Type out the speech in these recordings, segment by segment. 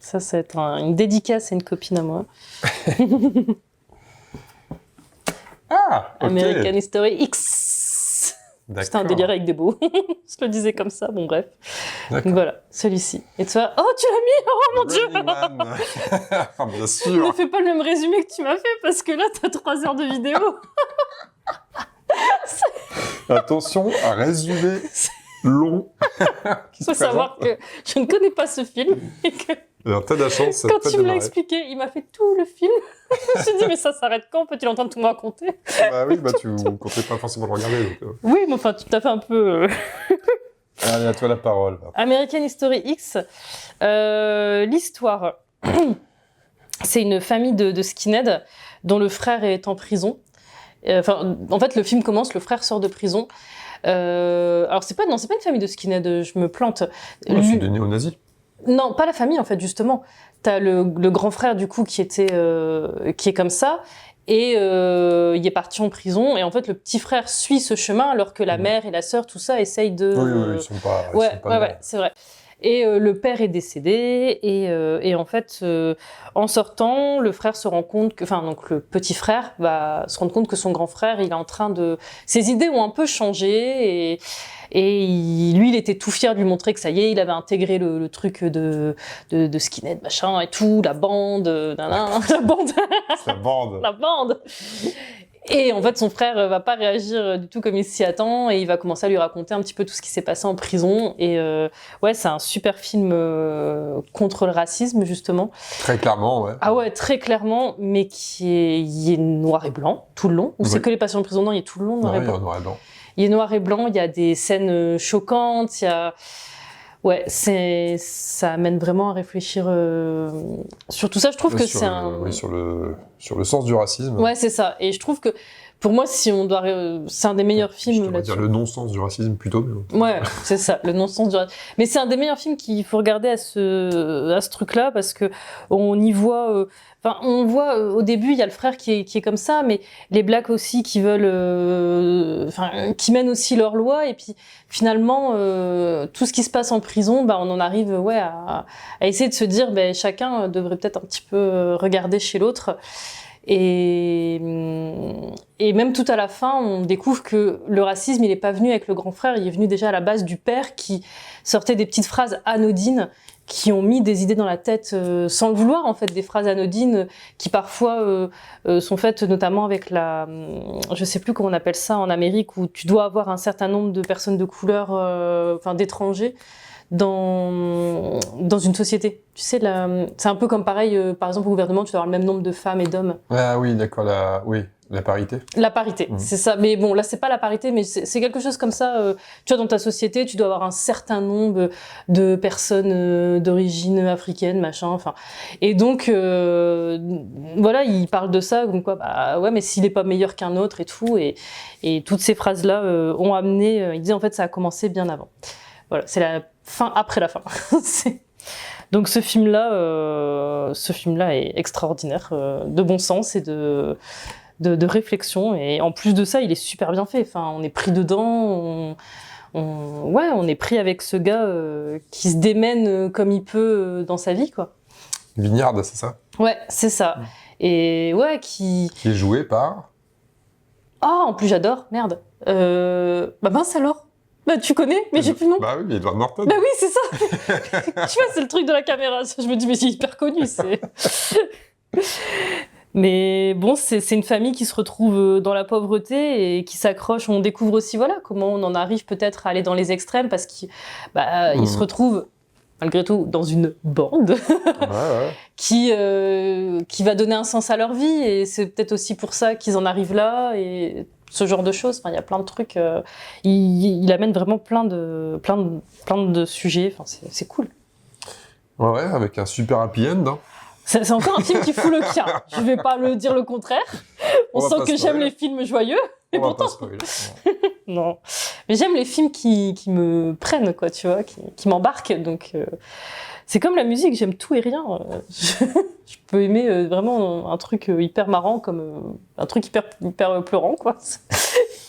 Ça va être une dédicace à une copine à moi. Ah, ok. American History X. C'était un délire avec des mots. Je le disais comme ça, bon bref. Donc voilà, celui-ci. Et toi, oh tu l'as mis, oh mon Dieu. Man. Ah, bien Ne sûr. fais pas le même résumé que tu m'as fait parce que là t'as 3 heures de vidéo. Attention, un résumé long. Il faut savoir que je ne connais pas ce film et que Alors, t'as de la chance. quand tu me l'as expliqué, il m'a fait tout le film. Je me suis dit mais ça s'arrête quand? Peut-il entendre tout me raconter? Bah oui, tu comptais pas forcément le regarder. Donc, Oui, mais enfin tu t'as fait un peu... Allez, à toi la parole. American History X, l'histoire, c'est une famille de skinheads dont le frère est en prison. En fait, le film commence, le frère sort de prison. Alors, c'est pas une famille de skinheads, je me plante. C'est des néo-nazis. Non, pas la famille, en fait, justement. T'as le grand frère, du coup, qui est comme ça. Et il est parti en prison. Et en fait, le petit frère suit ce chemin, alors que la mère et la sœur, tout ça, essayent de... Oui, ils sont pas... Ouais, c'est vrai. Et le père est décédé. Et en fait, en sortant, le frère se rend compte que... Enfin, donc le petit frère va se rendre compte que son grand frère, il est en train de... Ses idées ont un peu changé. Lui, il était tout fier de lui montrer que ça y est, il avait intégré le truc de skinhead, machin et tout, la bande, la bande. La bande. Et en fait, son frère va pas réagir du tout comme il s'y attend et il va commencer à lui raconter un petit peu tout ce qui s'est passé en prison. Et ouais, c'est un super film contre le racisme, justement. Très clairement, ouais. Ah ouais, très clairement, mais il est noir et blanc tout le long. Ou c'est que les patients de prison? Non, il est tout le long noir et blanc. Il est noir et blanc. Il est noir et blanc, il y a des scènes choquantes, il y a... Ouais, ça amène vraiment à réfléchir sur tout ça. Je trouve que c'est Oui, sur le sens du racisme. Ouais, c'est ça. Et je trouve que, pour moi, si on doit... c'est un des meilleurs films là-dessus. On va dire le non-sens du racisme, plutôt. Mais... Ouais, c'est ça, le non-sens du racisme. Mais c'est un des meilleurs films qu'il faut regarder à ce truc-là, parce que on y voit... on voit, au début, il y a le frère qui est comme ça, mais les blacks aussi qui veulent... qui mènent aussi leur loi, et puis finalement, tout ce qui se passe en prison, on en arrive à essayer de se dire, chacun devrait peut-être un petit peu regarder chez l'autre. Et même tout à la fin, on découvre que le racisme, il n'est pas venu avec le grand frère, il est venu déjà à la base du père qui sortait des petites phrases anodines qui ont mis des idées dans la tête sans le vouloir, en fait, des phrases anodines qui parfois sont faites notamment avec je sais plus comment on appelle ça en Amérique, où tu dois avoir un certain nombre de personnes de couleur, d'étrangers, dans une société. Tu sais, c'est un peu comme pareil, par exemple, au gouvernement, tu dois avoir le même nombre de femmes et d'hommes. Ah oui, d'accord, la parité. La parité, c'est ça. Mais bon, là, c'est pas la parité, mais c'est quelque chose comme ça. Tu vois, dans ta société, tu dois avoir un certain nombre de personnes d'origine africaine, machin, enfin. Et donc, voilà, il parle de ça, donc quoi, ouais, mais s'il est pas meilleur qu'un autre et tout, et toutes ces phrases-là ont amené, il disait, en fait, ça a commencé bien avant. Voilà, c'est la fin après la fin. Donc ce film-là est extraordinaire, de bon sens et de réflexion. Et en plus de ça, il est super bien fait. Enfin, on est pris dedans. On est pris avec ce gars qui se démène comme il peut dans sa vie, quoi. Vignard, c'est ça? Ouais, c'est ça. Et ouais, qui est joué par... Ah, en plus j'adore. Merde. Mince alors. Tu connais, mais j'ai plus le nom. Bah oui, Edward Norton. Bah oui, c'est ça. Tu vois, c'est le truc de la caméra. Je me dis, mais c'est hyper connu. Mais bon, c'est une famille qui se retrouve dans la pauvreté et qui s'accroche. On découvre aussi, voilà, comment on en arrive peut-être à aller dans les extrêmes parce qu'ils se retrouvent, malgré tout, dans une bande qui va donner un sens à leur vie. Et c'est peut-être aussi pour ça qu'ils en arrivent là. Et ce genre de choses, il y a plein de trucs. Il amène vraiment plein de sujets. Enfin, c'est cool. Ouais, avec un super happy end. Hein. C'est encore un film qui fout le camp. Je vais pas le dire le contraire. On sent que j'aime les films joyeux. Mais pourtant... Non. Mais j'aime les films qui me prennent, quoi, tu vois, qui m'embarquent. Donc, c'est comme la musique, j'aime tout et rien. Je peux aimer vraiment un truc hyper marrant comme un truc hyper pleurant, quoi.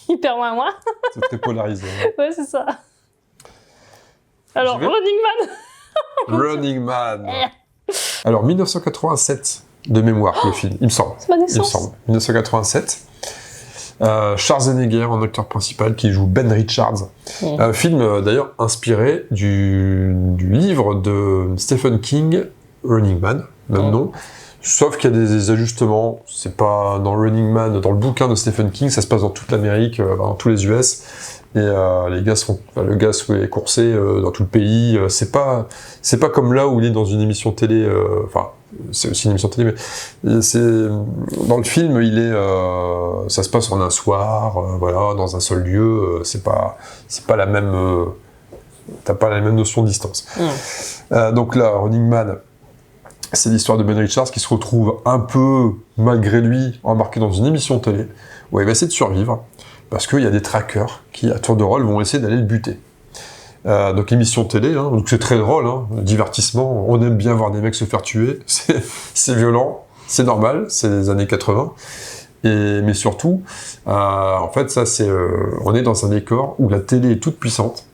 Hyper moins. C'est très polarisé. Ouais, c'est ça. Alors, Running Man. Running Man. Alors, 1987 de mémoire, le film, il me semble. C'est ma Il me naissance. semble. 1987. Schwarzenegger en acteur principal qui joue Ben Richards. Un film d'ailleurs inspiré du livre de Stephen King, Running Man, même nom. Sauf qu'il y a des ajustements. C'est pas dans Running Man, dans le bouquin de Stephen King, ça se passe dans toute l'Amérique, dans tous les US. Et le gars est coursé dans tout le pays. C'est pas comme là où il est dans une émission télé. Enfin, c'est aussi une émission télé, mais c'est dans le film, ça se passe en un soir, voilà, dans un seul lieu. C'est pas la même. T'as pas la même notion de distance. Donc là, Running Man, c'est l'histoire de Ben Richards qui se retrouve un peu, malgré lui, embarqué dans une émission télé où il va essayer de survivre parce qu'il y a des trackers qui, à tour de rôle, vont essayer d'aller le buter. Donc émission télé, hein, donc c'est très drôle, hein, divertissement, on aime bien voir des mecs se faire tuer, c'est violent, c'est normal, c'est les années 80, mais surtout, en fait, on est dans un décor où la télé est toute puissante,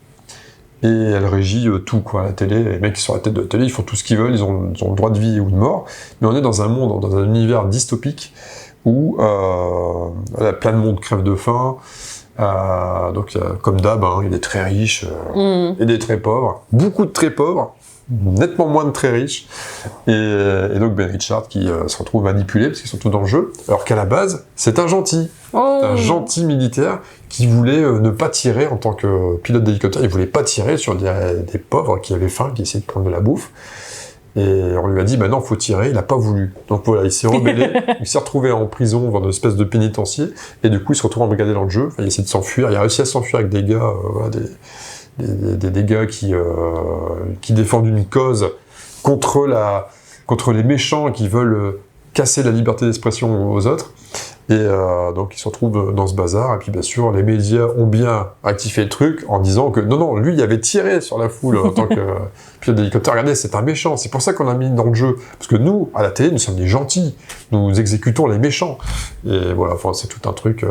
et elle régit tout, quoi, la télé, les mecs qui sont à la tête de la télé, ils font tout ce qu'ils veulent, ils ont le droit de vie ou de mort, mais on est dans un monde, dans un univers dystopique, où plein de monde crève de faim. Donc comme d'hab, hein, il y a des très riches et des très pauvres, beaucoup de très pauvres, nettement moins de très riches, et donc Ben Richards qui se retrouve manipulé parce qu'ils sont tous dans le jeu, alors qu'à la base c'est un gentil, un gentil militaire qui voulait ne pas tirer en tant que pilote d'hélicoptère, il voulait pas tirer sur des pauvres qui avaient faim, qui essayaient de prendre de la bouffe. Et on lui a dit, bah non, faut tirer, il a pas voulu. Donc voilà, il s'est rebellé, il s'est retrouvé en prison, dans une espèce de pénitencier, et du coup, il se retrouve embrigadé dans le jeu, il essaie de s'enfuir, il a réussi à s'enfuir avec des gars, voilà, des gars qui défendent une cause contre les méchants qui veulent casser la liberté d'expression aux autres. Et donc il se retrouve dans ce bazar, et puis bien sûr les médias ont bien rectifié le truc en disant que non, lui il avait tiré sur la foule en tant que pilote d'hélicoptère, regardez c'est un méchant, c'est pour ça qu'on l'a mis dans le jeu, parce que nous, à la télé, nous sommes des gentils, nous exécutons les méchants, et voilà, enfin c'est tout un truc...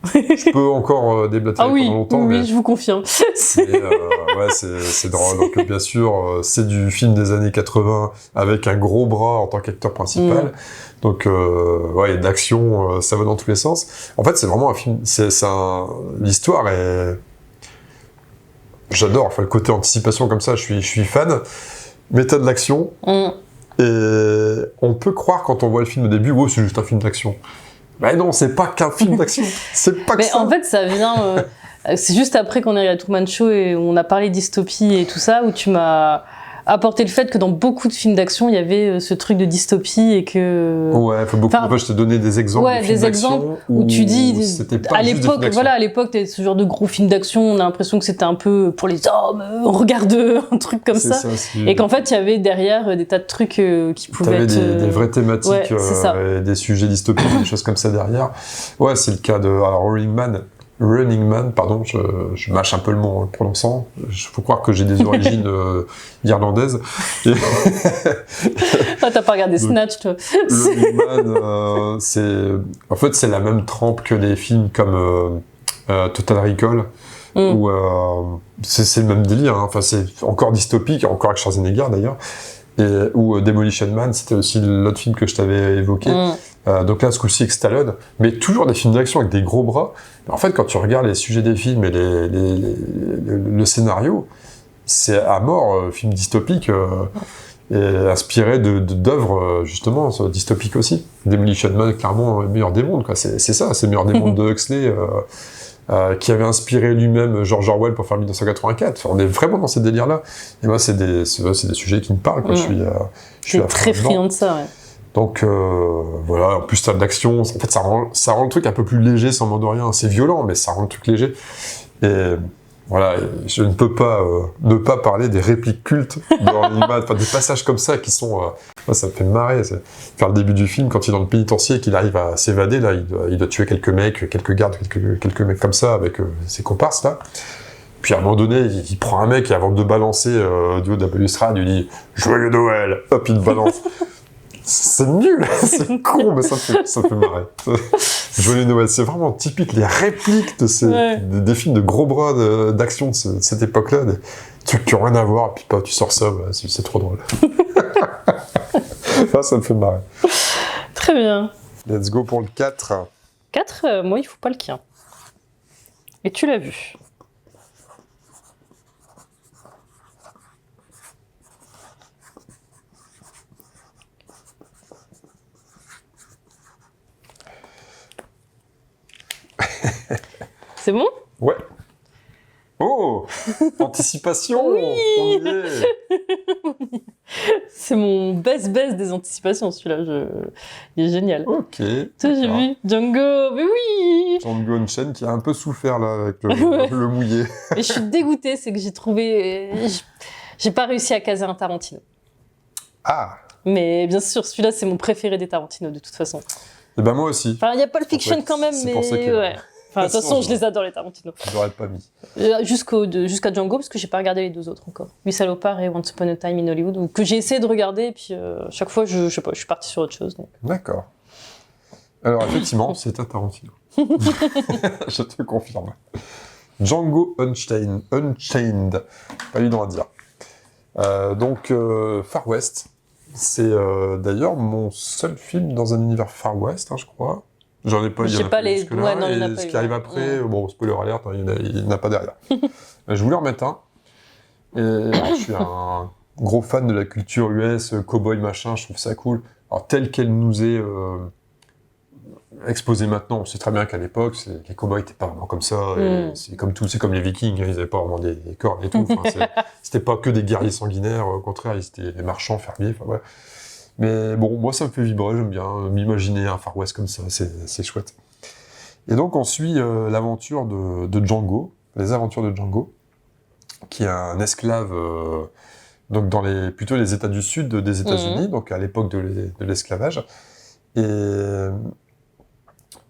Je peux encore déblatérer pendant longtemps, oui, mais... je vous confirme. Ouais, c'est drôle. Donc, bien sûr, c'est du film des années 80 avec un gros bras en tant qu'acteur principal. Donc, ouais, d'action, ça va dans tous les sens. En fait, c'est vraiment un film. L'histoire est. J'adore. Enfin, le côté anticipation comme ça, je suis fan. Méthode d'action. Et on peut croire quand on voit le film au début, c'est juste un film d'action. Mais non, c'est pas qu'un film d'action. C'est pas que ça. En fait, ça vient. C'est juste après qu'on ait regardé Truman Show et on a parlé dystopie et tout ça, où tu m'as apporté le fait que dans beaucoup de films d'action, il y avait ce truc de dystopie et que. Ouais, faut beaucoup. Enfin, je t'ai donné des exemples de films d'action où tu dis. C'était pas à juste l'époque, voilà, à l'époque, t'avais ce genre de gros films d'action, on a l'impression que c'était un peu pour les hommes, regarde un truc comme ça. Et qu'en fait, il y avait derrière des tas de trucs qui pouvaient être. Des vraies thématiques, des sujets dystopiques, des choses comme ça derrière. Ouais, c'est le cas de Running Man, pardon, je mâche un peu le mot en le prononçant. Il faut croire que j'ai des origines irlandaises. T'as pas regardé Snatch, toi. Running Man, c'est la même trempe que des films comme Total Recall, où c'est le même délire. Hein. Enfin, c'est encore dystopique, encore avec Schwarzenegger d'ailleurs. Ou Demolition Man, c'était aussi l'autre film que je t'avais évoqué. Donc là, ce coup-ci avec Stallone, mais toujours des films d'action avec des gros bras. En fait, quand tu regardes les sujets des films et le scénario, c'est à mort, film dystopique, et inspiré d'œuvres, justement, dystopiques aussi. Demolition Man, clairement, Meilleur des mondes, quoi. C'est ça, c'est Meilleur des mondes de Huxley, qui avait inspiré lui-même George Orwell pour faire 1984. Enfin, on est vraiment dans ces délires-là. Et moi, c'est des sujets qui me parlent, quoi. Je suis très friand de ça, ouais. Donc voilà, en plus t'as de l'action, en fait ça rend le truc un peu plus léger sans mot de rien, c'est violent mais ça rend le truc léger. Et voilà, je ne peux pas ne pas parler des répliques cultes de Running Man, enfin des passages comme ça qui sont... moi ça me fait marrer, faire le début du film, quand il est dans le pénitencier et qu'il arrive à s'évader, là il doit tuer quelques mecs, quelques gardes, quelques mecs comme ça avec ses comparses là. Puis à un moment donné, il prend un mec et avant de balancer du haut de la balustrade, il lui dit « Joyeux Noël !» Hop, il le balance. C'est nul, c'est con, mais ça me fait marrer. Joyeux Noël, c'est vraiment typique, les répliques de des films de gros bras d'action de cette époque-là. trucs qui n'ont rien à voir, et puis tu sors ça, bah, c'est trop drôle. Ça me fait marrer. Très bien. Let's go pour le 4. 4, moi, il faut pas le kien. Et tu l'as vu. C'est bon? Ouais. Oh, anticipation. Oui. On y est. C'est mon best des anticipations, celui-là. Il est génial. Ok. Toi, j'ai vu Django, mais oui. Django Unchained qui a un peu souffert là avec Ouais. le mouillé. Mais je suis dégoûtée, c'est que j'ai trouvé... J'ai pas réussi à caser un Tarantino. Ah. Mais bien sûr, celui-là, c'est mon préféré des Tarantino, de toute façon. Et ben moi aussi. Enfin, il y a Pulp Fiction Ouais, quand même, c'est mais... pour ça qu'il est là. Ouais. Enfin, de toute façon, je les adore, les Tarantino. Je l'aurais pas mis. Jusqu'à Django, parce que j'ai pas regardé les 2 autres encore. 8 salopards et Once Upon a Time in Hollywood, donc, que j'ai essayé de regarder, et puis chaque fois, je sais pas, je suis partie sur autre chose. Donc. D'accord. Alors effectivement, c'est un Tarantino. Je te confirme. Django Unchained. Pas évident à dire. Donc, Far West. C'est d'ailleurs mon seul film dans un univers Far West, hein, je crois. J'en ai pas, il y en a pas jusque-là. Ouais, non, il y en a et pas ce eu, qui arrive ouais. après, bon, spoiler alert, hein, il n'y en a pas derrière. Je voulais en mettre un. Et je suis un gros fan de la culture US, cowboy machin, je trouve ça cool. Alors, telle qu'elle nous est exposée maintenant, on sait très bien qu'à l'époque, les cowboys n'étaient pas vraiment comme ça. Et c'est comme les Vikings, hein, ils n'avaient pas vraiment des cornes et tout. Enfin, c'était pas que des guerriers sanguinaires, au contraire, ils étaient des marchands, fermiers, enfin ouais. Mais bon, moi ça me fait vibrer, j'aime bien m'imaginer un Far West comme ça, c'est chouette. Et donc on suit l'aventure de Django, les aventures de Django, qui est un esclave donc plutôt les États du Sud des États-Unis, donc à l'époque de l'esclavage. Et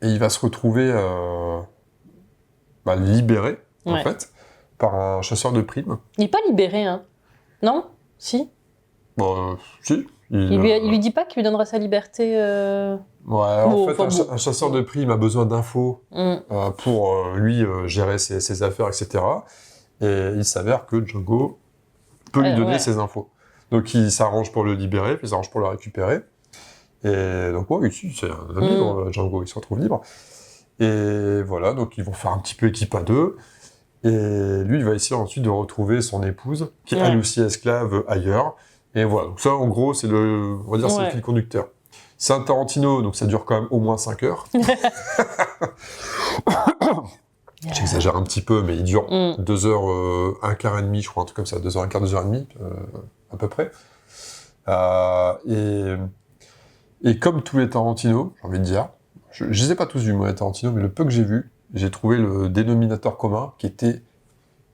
il va se retrouver libéré, en fait, par un chasseur de primes. Il n'est pas libéré, hein? Non? Si? Bon, si. Il lui dit pas qu'il lui donnera sa liberté. Ouais, en fait, un chasseur de primes a besoin d'infos pour lui gérer ses affaires, etc. Et il s'avère que Django peut lui donner ces infos. Donc il s'arrange pour le libérer, puis il s'arrange pour le récupérer. Et donc, ici, c'est un libre, Django, il se retrouve libre. Et voilà, donc ils vont faire un petit peu équipe à 2. Et lui, il va essayer ensuite de retrouver son épouse, qui est elle aussi esclave ailleurs. Et voilà, donc ça, en gros, c'est le fil conducteur. C'est un Tarantino, donc ça dure quand même au moins 5 heures. J'exagère un petit peu, mais il dure 2 heures, un quart et demi, je crois, un truc comme ça, 2 heures, un quart, 2 heures et demie, à peu près. Et comme tous les Tarantino, j'ai envie de dire, je ne les ai pas tous vus, moi, les Tarantino, mais le peu que j'ai vu, j'ai trouvé le dénominateur commun, qui était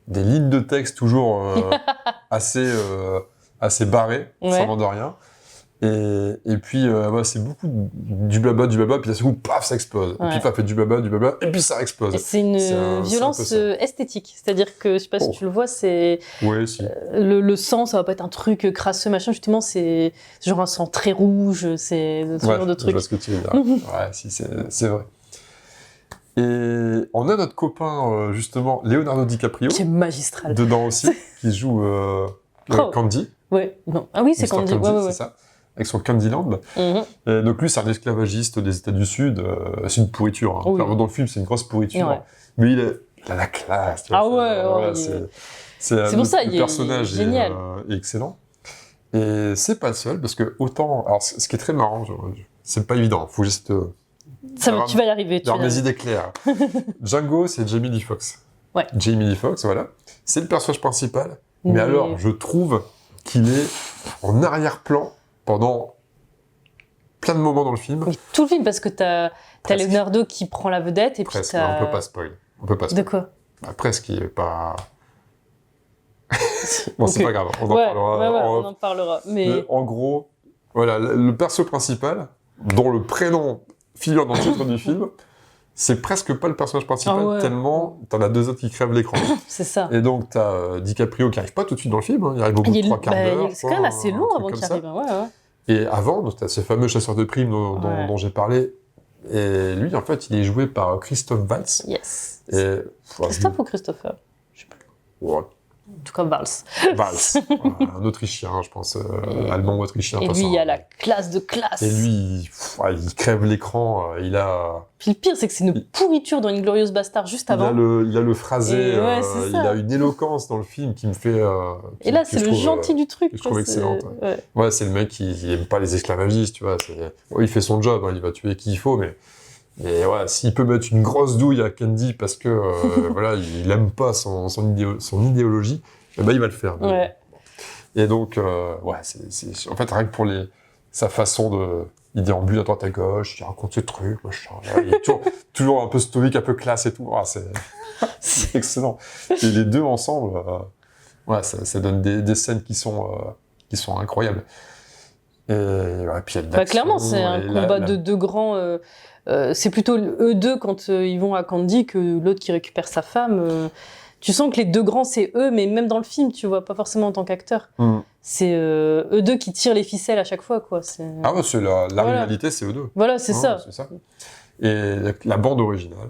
des lignes de texte toujours assez barrées, sans vendre rien. Et puis, c'est beaucoup du blabla, puis d'un coup, paf, ça explose. Et puis, paf, fait du blabla, et puis ça explose. Et c'est une violence esthétique. C'est-à-dire que, je sais pas si tu le vois, c'est... Oui, si. Le sang, ça va pas être un truc crasseux, machin. Justement, c'est genre un sang très rouge, c'est ce genre de truc. Je vois ce que tu veux dire. Ouais, si, c'est vrai. Et on a notre copain, justement, Leonardo DiCaprio. Qui est magistral. Dedans aussi, qui joue Candy. Ouais, non. Ah oui, c'est Candy. Ouais. C'est ça. Avec son Candyland. Et donc lui, c'est un esclavagiste des États du Sud. C'est une pourriture. Hein. Oui. Enfin, dans le film, c'est une grosse pourriture. Ouais. Mais il a la classe. Tu vois, c'est pour ça, le personnage génial. Est excellent. Et c'est pas le seul, parce que autant... Alors, ce qui est très marrant, c'est pas évident. Faut juste... tu vas y arriver. Alors, mes idées claires. Django, c'est Jamie Lee Foxx. Ouais. Jamie Lee Foxx, voilà. C'est le personnage principal. Mais alors, je trouve qu'il est en arrière-plan pendant plein de moments dans le film. Mais tout le film, parce que t'as Leonardo qui prend la vedette, et presque, puis t'as... on peut pas spoil. De quoi? Presque, il est pas... Bon, c'est pas grave, on en parlera. On en parlera. Mais en gros, voilà, le perso principal, dont le prénom figure dans le titre du film, c'est presque pas le personnage principal, tellement t'en as 2 autres qui crèvent l'écran. C'est ça. Et donc t'as DiCaprio qui arrive pas tout de suite dans le film, hein, il arrive au bout de 3 quarts d'heure. C'est quand même assez long avant qu'il arrive. Et avant, donc t'as ce fameux chasseur de primes dont j'ai parlé, et lui, en fait, il est joué par Christophe Waltz. Yes. Et, Christophe ou Christopher? Je sais pas. Ouais, En tout cas, Vals. Valls, un Autrichien, je pense, allemand-autrichien. Et lui, il a la classe de classe. Et lui, il crève l'écran, il a... Puis le pire, c'est que c'est une pourriture dans Inglourious Bastard juste avant. Il a le phrasé, il a une éloquence dans le film qui me fait... et là, c'est le gentil du truc. Que je trouve excellente. Ouais, c'est le mec qui aime pas les esclavagistes, tu vois. Il fait son job, il va tuer qui il faut, mais ouais, s'il peut mettre une grosse douille à Candy parce que voilà, il aime pas son idéologie, eh ben, il va le faire. Ouais. Et donc, ouais, c'est en fait rien que pour sa façon de... Il déambule à droite à gauche, il raconte ses trucs, machin. Il est toujours un peu stoïque, un peu classe et tout. Ah, c'est excellent. Et les deux ensemble, ouais, ça donne des scènes qui sont incroyables. Et ouais, puis il y a de l'action, clairement, c'est un combat de deux grands. C'est plutôt eux deux quand ils vont à Candy que l'autre qui récupère sa femme. Tu sens que les deux grands, c'est eux, mais même dans le film, tu vois, pas forcément en tant qu'acteur. C'est eux deux qui tirent les ficelles à chaque fois, quoi. Ah ouais, c'est la rivalité, c'est eux deux. Voilà, c'est ça. Et la bande originale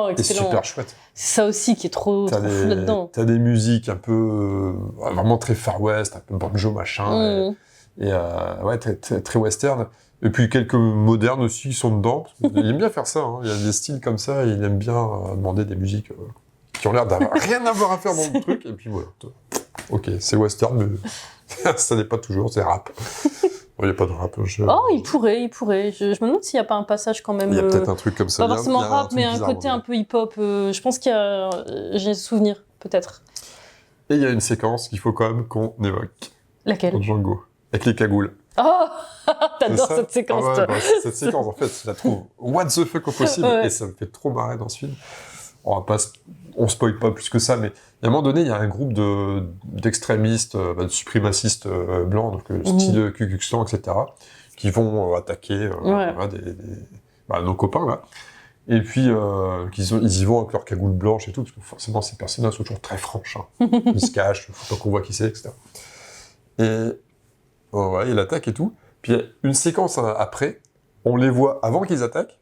est super chouette. C'est ça aussi qui est trop fou là-dedans. T'as des musiques un peu... vraiment très Far West, un peu banjo, machin. Et ouais, très western. Et puis quelques modernes aussi qui sont dedans. Il aime bien faire ça, hein. Il y a des styles comme ça, et il aime bien demander des musiques qui ont l'air d'avoir rien à voir à faire dans le truc. Et puis voilà. Ok, c'est western, mais ça n'est pas toujours, c'est rap. Il n'y a pas de rap. Il pourrait. Je me demande s'il n'y a pas un passage quand même... Il y a peut-être un truc comme ça. Pas forcément rap, mais un côté un peu hip-hop. Je pense qu'il y a... J'ai souvenir, peut-être. Et il y a une séquence qu'il faut quand même qu'on évoque. Laquelle ? Dans Django. Avec les cagoules. Oh, t'adores cette séquence, toi. Cette séquence, en fait, je la trouve what the fuck au possible, et ça me fait trop marrer dans ce film. On spoil pas plus que ça, mais à un moment donné, il y a un groupe d'extrémistes, de suprémacistes blancs, donc style Ku Klux Klan, etc., qui vont attaquer nos copains, là. Et puis, ils y vont avec leur cagoule blanche et tout, parce que forcément, ces personnages sont toujours très franches. Hein. Ils se cachent, faut pas qu'on voit qui c'est, etc. Et ouais, ils attaquent et tout. Puis il y a une séquence après, on les voit avant qu'ils attaquent,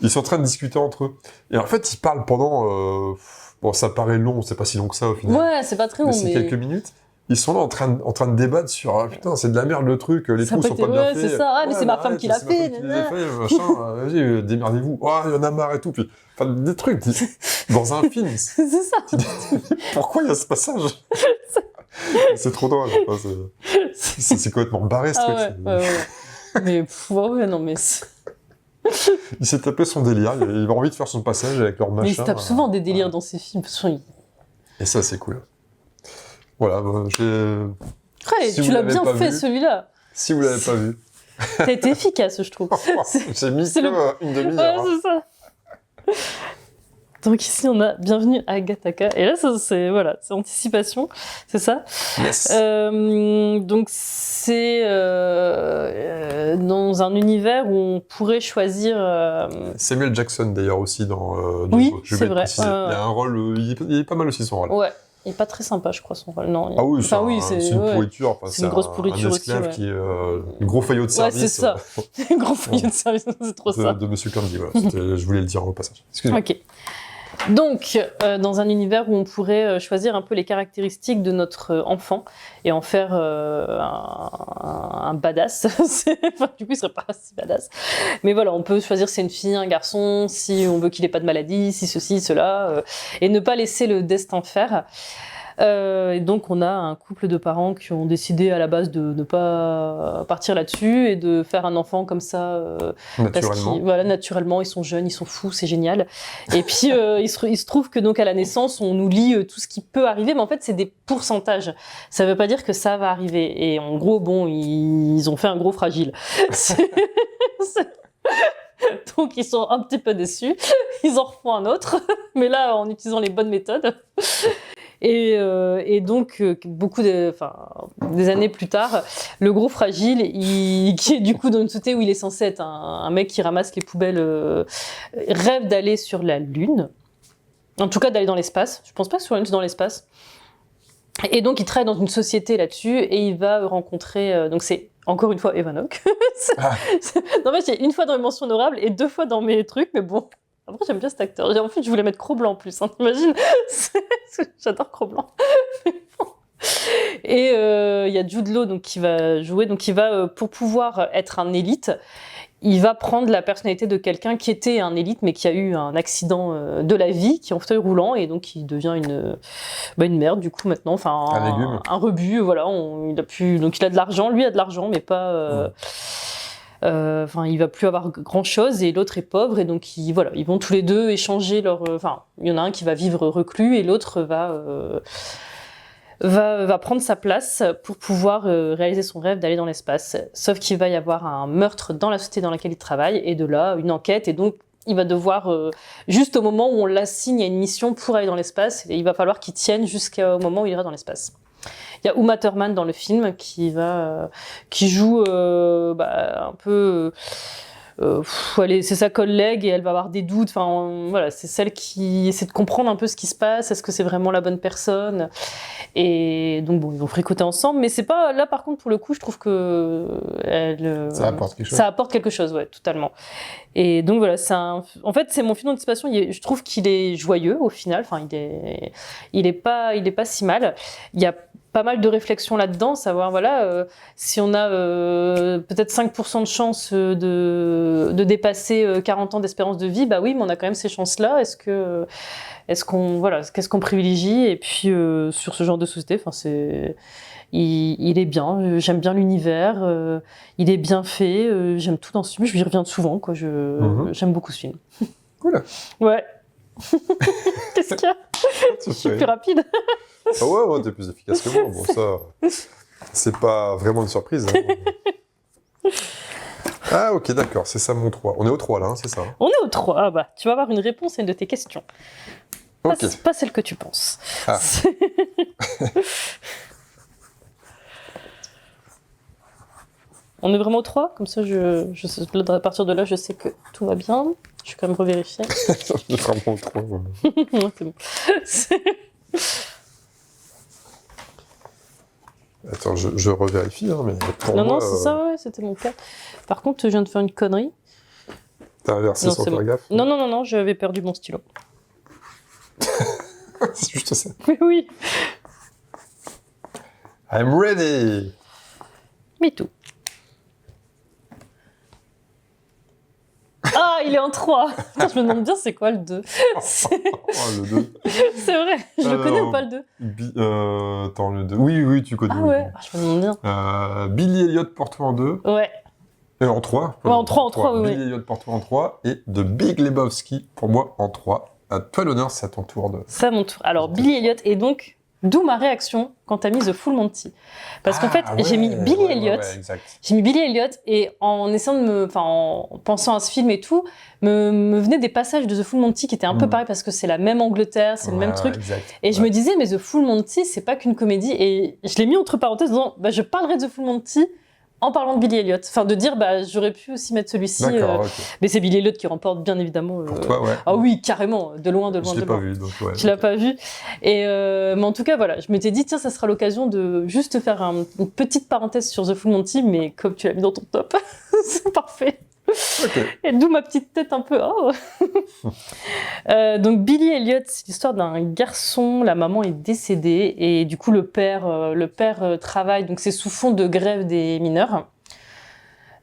ils sont en train de discuter entre eux. Et en fait, ils parlent pendant... bon, ça paraît long, c'est pas si long que ça au final. Ouais, c'est pas très long, mais... c'est quelques minutes. Ils sont là en train de débattre sur « putain, c'est de la merde le truc, les trous sont pas bien faits. » c'est ça. Mais c'est ma femme qui l'a fait. Machin, vas-y, démerdez-vous. Oh, il y en a marre et tout. Puis, enfin, des trucs, dans un film. C'est ça. Pourquoi il y a ce passage? C'est trop drôle. C'est complètement barré, ce truc. Mais, ouais, non, mais... Il s'est tapé son délire, il a envie de faire son passage avec leur machin. Mais il se tape souvent des délires dans ses films. Et ça, c'est cool. Voilà, tu l'as bien fait, celui-là. Si vous l'avez pas vu. T'as été efficace, je trouve. J'ai mis une demi-heure. Ouais, c'est ça. Donc ici, on a Bienvenue à Gattaca. Et là, c'est Anticipation, c'est ça. Yes. Donc c'est dans un univers où on pourrait choisir... Samuel Jackson, d'ailleurs, aussi dans oui, c'est vrai. Il a un rôle... Il est pas mal aussi, son rôle. Ouais. Il est pas très sympa, je crois, son rôle. Non, Ah oui, c'est une pourriture. C'est une grosse pourriture aussi. Un esclave aussi, qui est un gros faillot de service. Ouais, c'est ça. Un gros faillot de service, c'est trop ça. De Monsieur Candy, voilà. Je voulais le dire au passage. Excusez-moi. Ok. Donc, dans un univers où on pourrait choisir un peu les caractéristiques de notre enfant et en faire un badass. Enfin, du coup, il serait pas si badass. Mais voilà, on peut choisir si c'est une fille, un garçon, si on veut qu'il ait pas de maladie, si ceci, cela, et ne pas laisser le destin faire. Et donc on a un couple de parents qui ont décidé à la base de ne pas partir là-dessus et de faire un enfant comme ça naturellement. Naturellement, ils sont jeunes, ils sont fous, c'est génial. Et puis il se trouve que donc à la naissance on nous lit tout ce qui peut arriver, mais en fait c'est des pourcentages, ça veut pas dire que ça va arriver. Et en gros ils ont fait un gros fragile. Donc ils sont un petit peu déçus, ils en refont un autre, mais là en utilisant les bonnes méthodes. Et donc, des années plus tard, le gros fragile, qui est du coup dans une société où il est censé être un mec qui ramasse les poubelles, rêve d'aller sur la Lune. En tout cas, d'aller dans l'espace. Je pense pas que sur la Lune, c'est dans l'espace. Et donc, il travaille dans une société là-dessus et il va rencontrer... donc, c'est encore une fois Evan Hawke. Non, mais c'est une fois dans mes mentions honorables et 2 fois dans mes trucs, mais bon... Après, j'aime bien cet acteur. Et en fait, je voulais mettre Cro-Blanc en plus, hein, t'imagines. J'adore Cro-Blanc. Et il y a Jude Law donc, qui va jouer. Donc, il va, pour pouvoir être un élite, il va prendre la personnalité de quelqu'un qui était un élite, mais qui a eu un accident de la vie, qui est en fauteuil roulant, et donc il devient une merde, du coup, maintenant. Enfin, un rebut, voilà. Donc, il a de l'argent. Lui a de l'argent, mais pas... il va plus avoir grand chose et l'autre est pauvre et donc ils vont tous les deux échanger leur. Il y en a un qui va vivre reclus et l'autre va prendre sa place pour pouvoir réaliser son rêve d'aller dans l'espace. Sauf qu'il va y avoir un meurtre dans la société dans laquelle il travaille et de là une enquête et donc il va devoir juste au moment où on l'assigne à une mission pour aller dans l'espace et il va falloir qu'il tienne jusqu'au moment où il ira dans l'espace. Il y a Uma Thurman dans le film qui joue un peu. C'est sa collègue et elle va avoir des doutes. Enfin, voilà, c'est celle qui essaie de comprendre un peu ce qui se passe. Est-ce que c'est vraiment la bonne personne? Et donc bon, ils vont fricoter ensemble, mais c'est pas là. Par contre, pour le coup, je trouve que ça apporte quelque chose. Ça apporte quelque chose, ouais, totalement. Et donc voilà, en fait, c'est mon film d'anticipation. Je trouve qu'il est joyeux au final. Enfin, il est pas si mal. Il y a pas mal de réflexions là-dedans, savoir si on a peut-être 5% de chance de dépasser 40 ans d'espérance de vie, bah oui, mais on a quand même ces chances-là. Qu'est-ce qu'on privilégie? Et puis sur ce genre de société, il est bien. J'aime bien l'univers. Il est bien fait. J'aime tout dans ce film. Je lui reviens souvent. J'aime beaucoup ce film. Cool. Ouais. Qu'est-ce qu'il y a? Je suis plus rapide. Ah ouais, t'es plus efficace que moi. Bon, ça, c'est pas vraiment une surprise. Hein. Ah, ok, d'accord, c'est ça mon 3. On est au 3 là, hein, c'est ça? Hein. On est au 3. Ah bah, tu vas avoir une réponse à une de tes questions. Okay. Pas celle que tu penses. Ah. On est vraiment au 3? Comme ça, à partir de là, je sais que tout va bien. Je vais quand même revérifier. On est vraiment au 3. Ouais. Ouais, c'est bon. Attends, je revérifie, hein, mais pour moi... Non, c'est ça, ouais, c'était mon cas. Par contre, je viens de faire une connerie. T'as inversé sans faire gaffe? Non, j'avais perdu mon stylo. C'est juste ça. Mais oui. I'm ready. Me too. Ah, il est en 3. Putain, je me demande bien c'est quoi le 2. Le 2. C'est vrai, je le connais ou pas le 2? Attends, le 2. Oui, tu connais. Ah ouais, je me demande bien. Billy Elliot, Porte-toi en 2. Ouais. En 3. Ouais, en 3, oui. Billy Elliot, Porte-toi en 3. Et The Big Lebowski, pour moi, en 3. À toi l'honneur, c'est à ton tour de... C'est à mon tour. Alors, Billy Elliot, et donc, d'où ma réaction quand t'as mis The Full Monty. Parce qu'en fait, j'ai mis Billy Elliot. J'ai mis Billy Elliot, et en pensant à ce film et tout, me venaient des passages de The Full Monty qui étaient un peu pareils parce que c'est la même Angleterre, c'est le même truc. Et je me disais, mais The Full Monty, c'est pas qu'une comédie. Et je l'ai mis entre parenthèses en disant, je parlerai de The Full Monty en parlant de Billy Elliot. Enfin, de dire, j'aurais pu aussi mettre celui-ci. Okay. Mais c'est Billy Elliot qui remporte, bien évidemment. Pour toi, ouais. Ah oui, carrément, de loin. Je l'ai pas vu, donc ouais. Tu l'as pas vu. Et, mais en tout cas, voilà, je m'étais dit, tiens, ça sera l'occasion de juste faire une petite parenthèse sur The Full Monty, mais comme tu l'as mis dans ton top, c'est parfait. Okay. Et d'où ma petite tête un peu. Donc Billy Elliot, c'est l'histoire d'un garçon. La maman est décédée et du coup le père travaille. Donc c'est sous fond de grève des mineurs.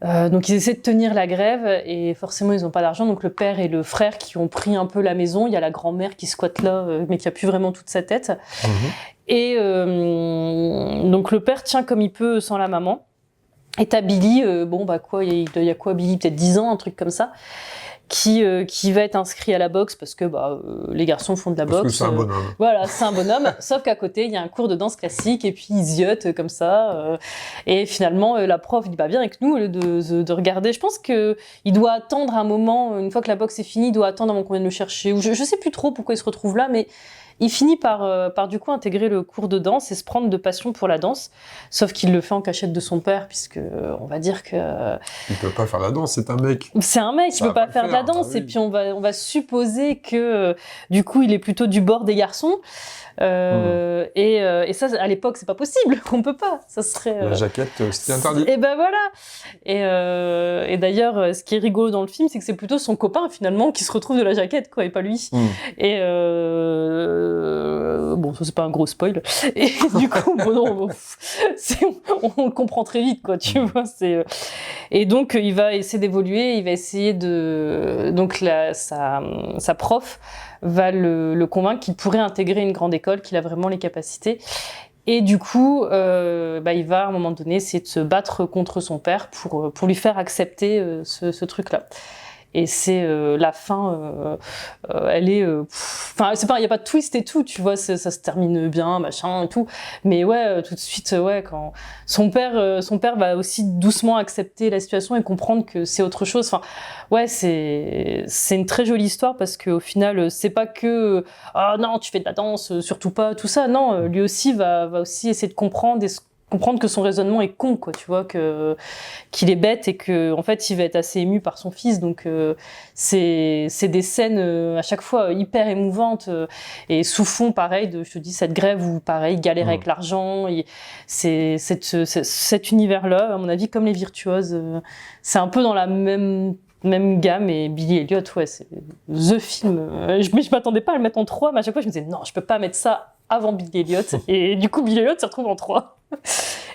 Donc ils essaient de tenir la grève et forcément ils n'ont pas d'argent. Donc le père et le frère qui ont pris un peu la maison. Il y a la grand-mère qui squatte là, mais qui a plus vraiment toute sa tête. Et donc le père tient comme il peut sans la maman. Et t'as Billy, il y a quoi Billy, peut-être 10 ans, un truc comme ça, qui va être inscrit à la boxe parce que les garçons font de la boxe. Parce que c'est un bonhomme. Voilà, c'est un bonhomme, sauf qu'à côté, il y a un cours de danse classique et puis ils ziotent comme ça. Et finalement, la prof dit viens avec nous au lieu de regarder. Je pense qu'il doit attendre un moment, une fois que la boxe est finie, il doit attendre avant qu'on vienne le chercher. Ou je sais plus trop pourquoi il se retrouve là, mais il finit par du coup intégrer le cours de danse et se prendre de passion pour la danse, sauf qu'il le fait en cachette de son père, puisque on va dire que... Il peut pas faire la danse, c'est un mec. C'est un mec, il peut pas faire de la la danse, et puis on va supposer que du coup il est plutôt du bord des garçons. Et ça, à l'époque, c'est pas possible, on peut pas. Ça serait. La jaquette, c'était interdit. Et ben voilà. Et d'ailleurs, ce qui est rigolo dans le film, c'est que c'est plutôt son copain finalement qui se retrouve de la jaquette, quoi, et pas lui. Et bon, ça c'est pas un gros spoil. Et du coup, on le comprend très vite, quoi. Tu vois, c'est. Et donc, il va essayer d'évoluer. Il va essayer de. Donc sa prof va le convaincre qu'il pourrait intégrer une grande école, qu'il a vraiment les capacités. Et du coup, il va à un moment donné essayer de se battre contre son père pour lui faire accepter ce truc-là. Et c'est la fin, elle est... Enfin, c'est pas, il n'y a pas de twist et tout, tu vois, ça se termine bien, machin et tout. Mais ouais, tout de suite, quand son père va aussi doucement accepter la situation et comprendre que c'est autre chose. Enfin, ouais, c'est une très jolie histoire parce qu'au final, c'est pas que « Ah non, tu fais de la danse, surtout pas, tout ça ». Non, lui aussi va aussi essayer de comprendre que son raisonnement est con, quoi, tu vois, qu'il est bête et que en fait il va être assez ému par son fils. Donc c'est des scènes à chaque fois hyper émouvantes et sous fond pareil de, je te dis, cette grève où pareil il galère avec l'argent. C'est cet univers-là, à mon avis, comme les Virtuoses, c'est un peu dans la même gamme. Et Billy Elliot, ouais, c'est the film. Je m'attendais pas à le mettre en 3, mais à chaque fois je me disais non, je peux pas mettre ça avant Billy Elliot. Et du coup Billy Elliot se retrouve en 3.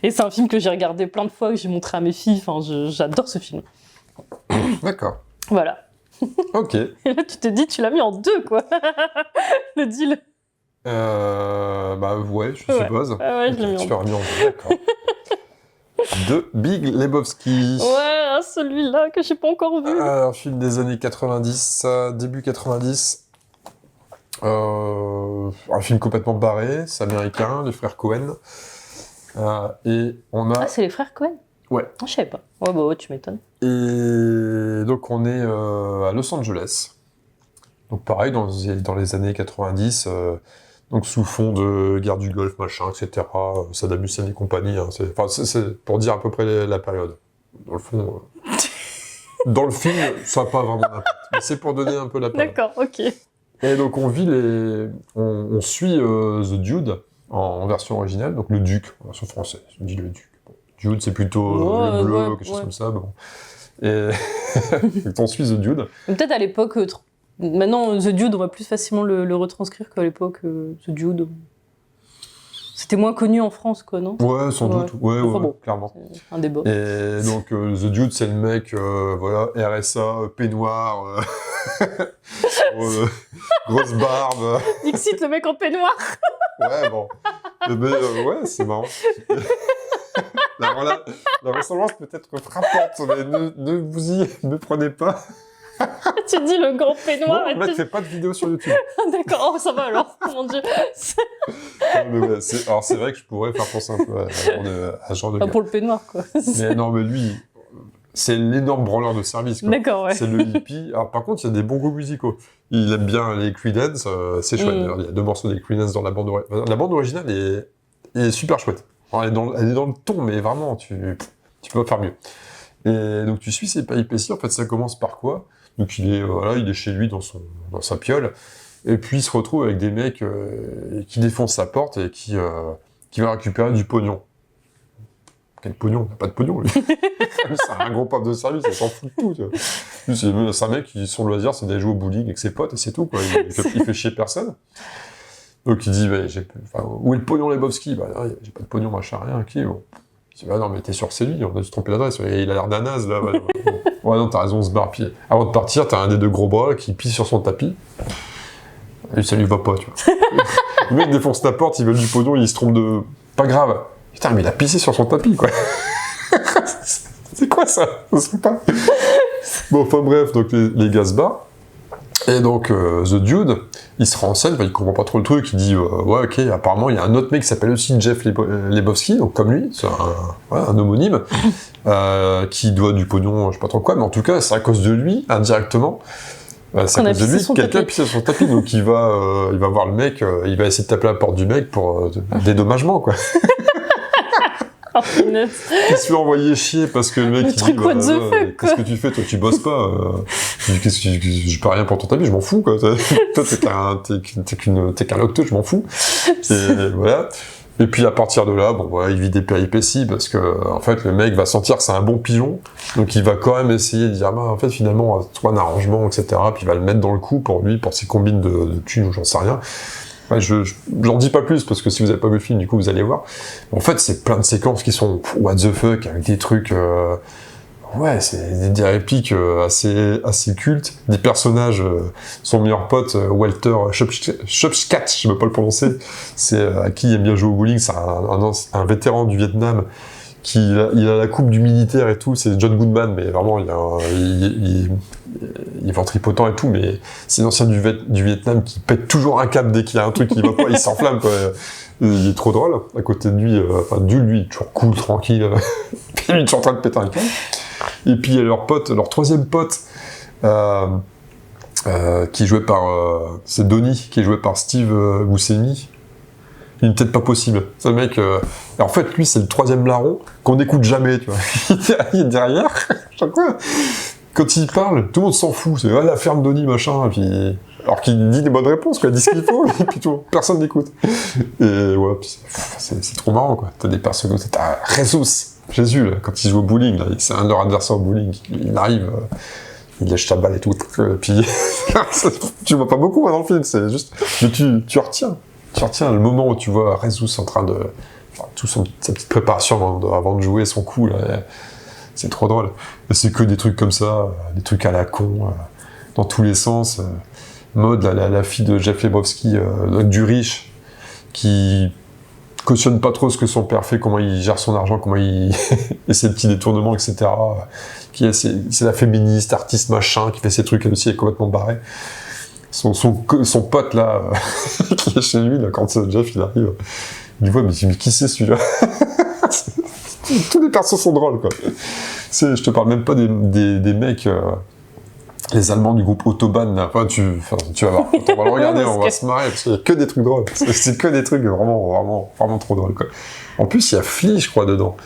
Et c'est un film que j'ai regardé plein de fois, que j'ai montré à mes filles. Enfin, j'adore ce film. D'accord. Voilà. Ok. Et là, tu te dis, tu l'as mis en 2, quoi. Le deal. Ouais, je suppose. Ouais, je l'ai mis en 2. Tu l'aurais mis en 2, d'accord. De Big Lebowski. Ouais, celui-là que j'ai pas encore vu. Un film des années 90, début 90. Un film complètement barré, c'est américain, les frères Coen. Et on a... Ah, c'est les frères Coen? Ouais. Je savais pas. Ouais, bah, tu m'étonnes. Et donc on est à Los Angeles. Donc pareil, dans les années 90, donc sous fond de guerre du Golfe, machin, etc. Saddam Hussein et compagnie. Hein, c'est pour dire à peu près la période. Dans le fond... dans le film, ça n'a pas vraiment d'impact. Mais c'est pour donner un peu la période. D'accord, ok. Et donc on suit The Dude en version originale, donc le Duc en version française. On dit le Duc. Bon, Dude c'est plutôt le bleu, quelque chose comme ça. Bon. Et on suit The Dude. Peut-être à l'époque, maintenant The Dude on va plus facilement le retranscrire qu'à l'époque The Dude. C'était moins connu en France, quoi, non? Ouais, sans doute. Ouais, enfin, bon, clairement. C'est un débat. Et donc, The Dude, c'est le mec, voilà, RSA, peignoir, grosse barbe. Dixit, le mec en peignoir. Ouais, bon. Mais ouais, c'est marrant. La ressemblance peut être frappante, mais ne vous y prenez pas. Tu dis le grand peignoir. Non, le mec fait pas de vidéo sur YouTube. D'accord, oh, ça va alors, mon Dieu. Ouais, alors c'est vrai que je pourrais faire penser un peu à ce genre de Pas gars. pour le peignoir, quoi. Mais non, mais lui, c'est l'énorme branleur de service, quoi. D'accord, ouais. C'est le hippie. Alors par contre, il y a des bons goûts musicaux. Il aime bien les Creedence, c'est chouette. D'ailleurs, il y a 2 morceaux des Creedence dans la bande originale. La bande originale est super chouette. Alors, elle est dans le ton, mais vraiment, tu peux pas faire mieux. Et donc tu suis ses péripéties. En fait, ça commence par quoi? Donc il est chez lui dans sa piole, et puis il se retrouve avec des mecs qui défoncent sa porte et qui va récupérer du pognon. Quel pognon? Il n'a pas de pognon, lui. C'est un gros pape de service, il s'en fout de tout. Tu vois. Lui, c'est un mec qui, son loisir, c'est d'aller jouer au bowling avec ses potes, et c'est tout, quoi. Il fait chier personne. Donc il dit, où est le pognon Lebowski? J'ai pas de pognon, machin, rien, ok, bon. Je dis, non, mais t'es sûr, c'est lui, on a dû tromper l'adresse, il a l'air d'un naze, là. Ouais, non, t'as raison, on se barre. Puis, avant de partir, t'as un des 2 gros bras qui pisse sur son tapis. Et ça lui va pas, tu vois. Le mec défonce ta porte, il veut du pognon, il se trompe de... Pas grave. Putain, mais il a pissé sur son tapis, quoi. C'est quoi ça? Je sais pas. Bon, enfin bref, donc les gars se barrent. Et donc, The Dude, il se renseigne, il comprend pas trop le truc, il dit, ouais, ok, apparemment, il y a un autre mec qui s'appelle aussi Jeff Lebowski, donc comme lui, c'est un homonyme, qui doit du pognon, je sais pas trop quoi, mais en tout cas, c'est à cause de lui, indirectement, c'est à cause de lui que quelqu'un pisse sur son tapis, donc il va voir le mec, il va essayer de taper la porte du mec pour dédommagement, quoi. Oh, punaise. Il se fait envoyer chier parce que le mec, Le il truc dit, what the fuck, quoi. qu'est-ce que tu fais, toi, tu bosses pas, qu'est-ce que je peux rien pour ton tamis, je m'en fous, quoi. Toi, t'es qu'un locteux, je m'en fous. Et voilà. Et puis, à partir de là, bon, voilà, il vit des péripéties parce que, en fait, le mec va sentir que c'est un bon pigeon. Donc, il va quand même essayer de dire, bah, en fait, finalement, trouver un arrangement, etc. Puis, il va le mettre dans le coup pour lui, pour ses combines de thunes ou j'en sais rien. Ouais, j'en dis pas plus parce que si vous avez pas vu le film, du coup, vous allez voir. En fait, c'est plein de séquences qui sont what the fuck avec des trucs. Ouais, c'est des répliques assez cultes. Des personnages. Son meilleur pote, Walter Schopskat, je peux pas le prononcer. C'est à qui il aime bien jouer au bowling. C'est un vétéran du Vietnam. Il a la coupe du militaire et tout. C'est John Goodman, mais vraiment, il est ventripotent et tout, mais c'est l'ancien du Vietnam qui pète toujours un câble dès qu'il y a un truc qui va pas, il s'enflamme, quoi. Il est trop drôle. À côté de lui, lui, toujours cool, tranquille. Puis lui, il est toujours en train de péter un câble. Et puis, il y a leur troisième pote, qui est joué par, c'est Donnie, qui est joué par Steve Buscemi. Il n'est peut-être pas possible. Ce mec, et en fait, lui, c'est le troisième larron qu'on n'écoute jamais, tu vois. Il est derrière, chaque fois. Quand il parle, tout le monde s'en fout. C'est la ferme Donnie, machin, et puis... Alors qu'il dit des bonnes réponses, quoi, il dit ce qu'il faut, et puis tout, personne n'écoute. Et ouais, puis c'est trop marrant, quoi. T'as des personnages, t'as Jésus, là, quand il joue au bowling, là, c'est un de leurs adversaires au bowling, il arrive, il lèche sa balle et tout, et puis tu vois pas beaucoup, hein, dans le film, c'est juste, mais tu retiens le moment où tu vois Jesus en train de, enfin, sa petite préparation avant de jouer son coup, là, c'est trop drôle. Et c'est que des trucs comme ça, des trucs à la con, dans tous les sens. Maud, la fille de Jeff Lebowski, du riche, qui cautionne pas trop ce que son père fait, comment il gère son argent, comment il... et ses petits détournements, etc. C'est la féministe, artiste, machin, qui fait ses trucs, elle aussi, elle est complètement barrée. Son pote, là, qui est chez lui, là, quand Jeff, il arrive, il dit, ouais, mais qui c'est celui-là? Tous les persos sont drôles, quoi. Je te parle même pas des mecs, les Allemands du groupe Autobahn, là. Enfin, tu vas voir. Quand on va le regarder, on va se marrer, parce qu'il y a que des trucs drôles. C'est que des trucs vraiment, vraiment, vraiment trop drôles, quoi. En plus, il y a Flea, je crois, dedans.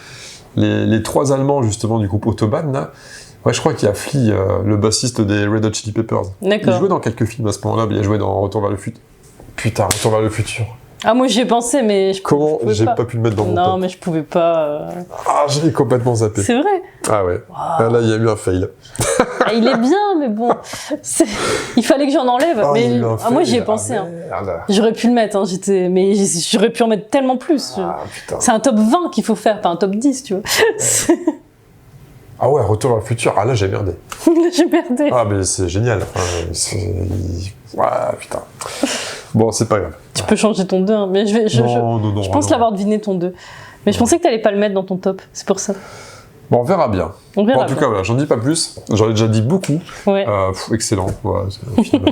Les trois Allemands, justement, du groupe Autobahn, là. Ouais, je crois qu'il y a Flea, le bassiste des Red Hot Chili Peppers. D'accord. Il jouait dans quelques films à ce moment-là, mais il a joué dans Retour vers le futur. Putain, Retour vers le futur. Ah, moi j'y ai pensé, mais Comment j'ai pas pu le mettre dans mon top? Non, mais je pouvais pas. Ah, je l'ai complètement zappé. C'est vrai. Ah ouais. Wow. Ah, là, il y a eu un fail. Ah, il est bien, mais bon, il fallait que j'en enlève. Ah, mais moi j'y ai ah, pensé. Hein. Merde. J'aurais pu le mettre, hein, mais j'aurais pu en mettre tellement plus. Ah, putain. C'est un top 20 qu'il faut faire, pas un top 10, tu vois. Ah ouais, Retour vers le futur. Ah là, j'ai merdé. J'ai merdé. Ah, mais c'est génial. Ouais, putain. Bon, c'est pas grave. Tu peux changer ton 2, hein, mais Non, je pense l'avoir deviné ton 2. Mais je pensais que t'allais pas le mettre dans ton top, c'est pour ça. Bon, on verra bien. On verra Bon, en tout cas, voilà, j'en dis pas plus. J'en ai déjà dit beaucoup. Ouais. Excellent. Voilà, c'est un film,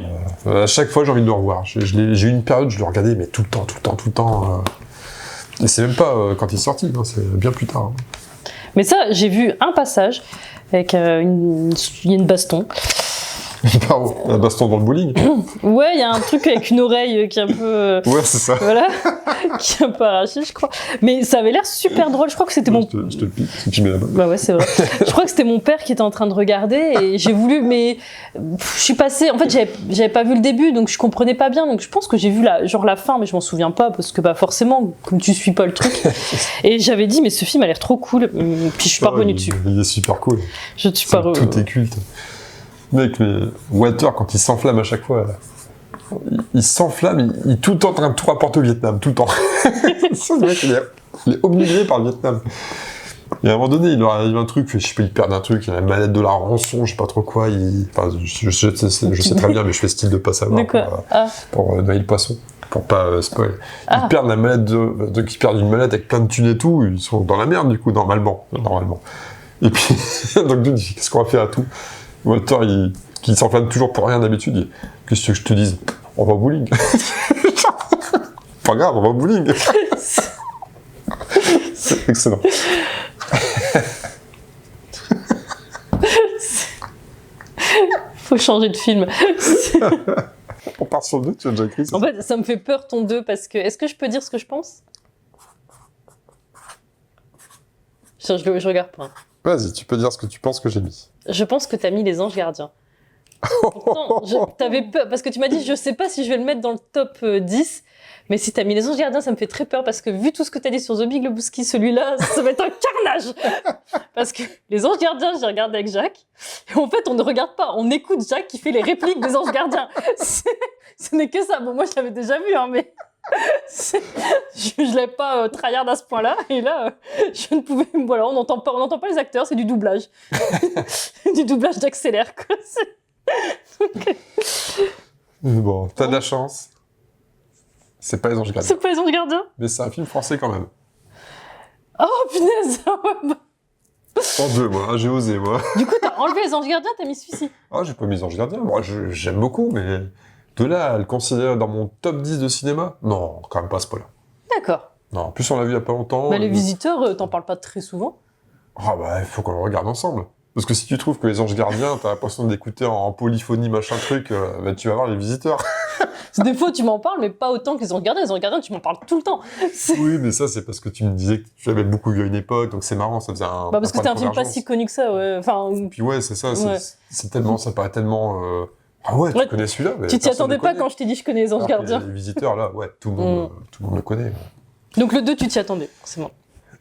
à chaque fois, j'ai envie de le revoir. J'ai eu une période, je le regardais, mais tout le temps. Et c'est même pas quand il est sorti, hein, c'est bien plus tard. Hein. Mais ça, j'ai vu un passage avec il y a une baston. Un baston dans le bowling. Ouais, il y a un truc avec une oreille qui est un peu... Ouais, c'est ça. Voilà, qui est un peu arrachée, je crois. Mais ça avait l'air super drôle. Je crois que c'était mon... Je te le pique, si tu mets la bonne. Bah ouais, c'est vrai. Je crois que c'était mon père qui était en train de regarder et j'ai voulu... Mais je suis passée... En fait, j'avais pas vu le début, donc je comprenais pas bien. Donc je pense que j'ai vu la fin, mais je m'en souviens pas parce que bah forcément, comme tu suis pas le truc. Et j'avais dit, mais ce film a l'air trop cool. Puis je suis pas revenue dessus. Il est super cool. Je suis pas revenue. Tout est culte. Mec, mais Walter, quand il s'enflamme à chaque fois, là, il s'enflamme, il est tout le temps en train de tout rapporter au Vietnam, tout le temps. Ce mec, il est obnubilé par le Vietnam. Et à un moment donné, il leur arrive un truc, je sais pas, il perd un truc, il a la manette de la rançon, je sais pas trop quoi, enfin, je sais très bien, mais je fais style de pas savoir. Pour noyer le poisson, pour pas spoil. Ils perdent la manette donc ils perdent une manette avec plein de thunes et tout, ils sont dans la merde, du coup, normalement. Et puis, donc, il dit, qu'est-ce qu'on va faire à tout? Walter, qui s'enflamme toujours pour rien d'habitude, il dit, qu'est-ce que tu veux que je te dise? On va au bowling. Pas grave, on va au bowling. C'est excellent. Faut changer de film. On part sur le 2, tu as déjà écrit ça? En fait, ça me fait peur ton 2 parce que... Est-ce que je peux dire ce que je pense? Je regarde pas. Vas-y, tu peux dire ce que tu penses que j'ai mis. Je pense que t'as mis les anges gardiens. Pourtant, t'avais peur, parce que tu m'as dit, je sais pas si je vais le mettre dans le top 10, mais si t'as mis les anges gardiens, ça me fait très peur, parce que vu tout ce que t'as dit sur The Big Lebowski, celui-là, ça va être un carnage. Parce que les anges gardiens, j'ai regardé avec Jacques, et en fait, on ne regarde pas, on écoute Jacques qui fait les répliques des anges gardiens. Ce n'est que ça. Bon, moi, je l'avais déjà vu, hein, mais je l'ai pas tryhard à ce point-là, et là, je ne pouvais... Voilà, on n'entend pas les acteurs, c'est du doublage. Du doublage d'accélère, quoi. Bon, t'as de la chance. C'est pas les anges gardiens. C'est pas les anges gardiens? Mais c'est un film français quand même. Oh, punaise. En deux, moi, hein, j'ai osé, moi. Du coup, t'as enlevé les anges gardiens, t'as mis celui-ci. Ah, j'ai pas mis les anges gardiens. Moi, j'aime beaucoup, mais de là à le considérer dans mon top 10 de cinéma, non, quand même pas à ce point-là. D'accord. Non, en plus, on l'a vu il y a pas longtemps. Bah, les visiteurs, t'en parles pas très souvent. Ah bah, il faut qu'on le regarde ensemble. Parce que si tu trouves que les anges gardiens, t'as l'impression d'écouter en polyphonie, machin truc, bah, tu vas voir les visiteurs. Des fois, tu m'en parles, mais pas autant que les anges gardiens. Les anges gardiens, tu m'en parles tout le temps. Oui, mais ça, c'est parce que tu me disais que tu avais beaucoup vu à une époque, donc c'est marrant, ça faisait un. Bah, parce que point c'était de un film pas convergence. si connu que ça, ouais. Enfin, Puis ouais, c'est ça, Ouais. c'est tellement, ça paraît tellement. Ah ouais, tu Ouais, connais celui-là. Mais tu t'y personne attendais le pas connaît. quand je t'ai dit je connais les anges Alors que gardiens. Les visiteurs, là, ouais, tout le monde le connaît. Donc le 2, tu t'y attendais, c'est bon.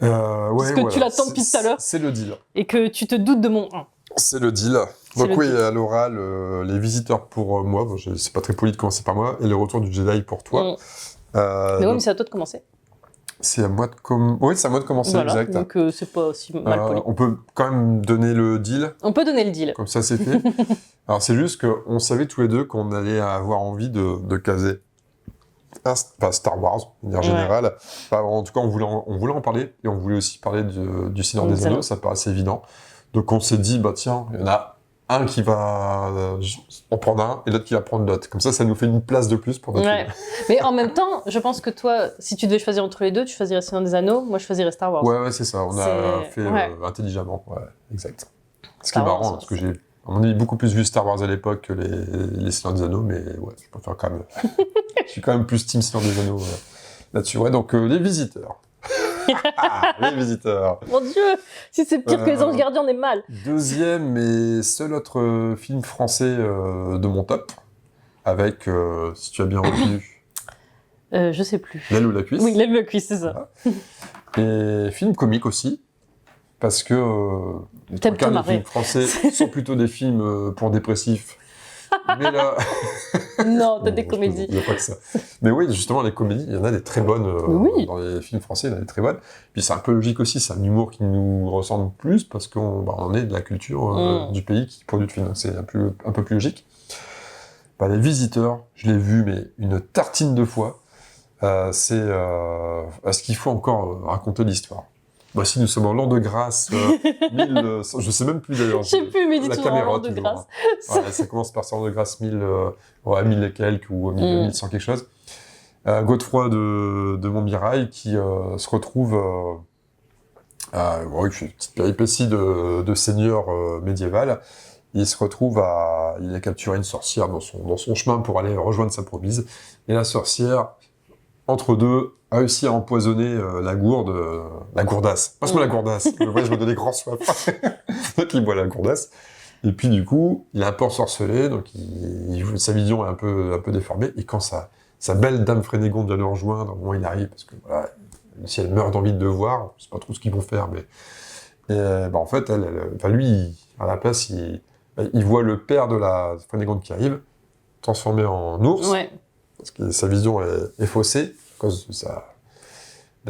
Ouais, Parce que tu l'attends depuis tout à l'heure. C'est le deal. Et que tu te doutes de mon 1. C'est le deal. C'est Donc le oui, deal. à l'oral, les visiteurs pour moi, bon, c'est pas très poli de commencer par moi, et le retour du Jedi pour toi. Mais ouais, donc, mais c'est à toi de commencer. c'est à moi de Oui, c'est à moi de commencer, Voilà, exact. donc c'est pas si mal poli. On peut quand même donner le deal, On peut donner le deal. comme ça c'est fait. Alors c'est juste qu'on savait tous les deux qu'on allait avoir envie de caser Star Wars, de manière générale. Enfin, en tout cas, on voulait en parler, et on voulait aussi parler du Seigneur des Anneaux, ça paraissait évident. Donc on s'est dit, bah tiens, il y en a un qui va en prendre un, et l'autre qui va prendre l'autre. Comme ça nous fait une place de plus pour notre Ouais. film. Mais en même temps, je pense que toi, si tu devais choisir entre les deux, tu choisirais Seigneur des Anneaux, moi je choisirais Star Wars. Ouais, c'est ça, on a C'est- fait ouais. intelligemment, ouais, exact. Ce qui Star est Wars, marrant, parce que j'ai, à mon avis, beaucoup plus vu Star Wars à l'époque que les Seigneurs des Anneaux, mais ouais, je préfère quand même... je suis quand même plus team Seigneur des Anneaux là-dessus. Ouais, donc les visiteurs. Les visiteurs. Mon Dieu, si c'est pire que les anges gardiens, on est mal. Deuxième et seul autre film français de mon top, avec, si tu as bien retenu, Je sais plus. L'aile ou la cuisse. Oui, lève le cuisse, c'est ça. Et film comique aussi, parce que les T'aimes trois quarts te des marrer. films français sont plutôt des films pour dépressifs. Mais là... Non, t'as des Bon, comédies. Il n'y a pas que ça. Mais oui, justement, les comédies, il y en a des très bonnes Oui. dans les films français, il y en a des très bonnes. Puis c'est un peu logique aussi, c'est un humour qui nous ressemble plus parce on est de la culture du pays qui produit le film, donc c'est un peu plus logique. Bah, les visiteurs, je l'ai vu, mais une tartine de fois. Est-ce qu'il faut encore raconter l'histoire? Voici, nous sommes en l'an de grâce, 1000, je sais même plus d'ailleurs. Je sais plus, mais dis La toujours caméra, en de toujours, grâce. hein. Ouais, ça commence par l'an de grâce 1000, 1000 et quelques ou 1100 quelque chose. Godefroy de Montmirail qui se retrouve une petite péripétie de seigneur médiéval. Il se retrouve il a capturé une sorcière dans son chemin pour aller rejoindre sa promise. Et la sorcière, entre deux, a réussi à empoisonner la gourdasse. Passe-moi la gourdasse. Je me donnais grand soif. Donc il boit la gourdasse. Et puis du coup, il est un peu ensorcelé, donc sa vision est un peu déformée. Et quand sa belle dame Frénégonde vient le rejoindre, au moment où il arrive, parce que voilà, si elle meurt d'envie de le voir, je sais pas trop ce qu'ils vont faire, mais en fait, lui, à la place, il voit le père de la Frénégonde qui arrive, transformé en ours, Ouais. parce que sa vision est faussée à cause de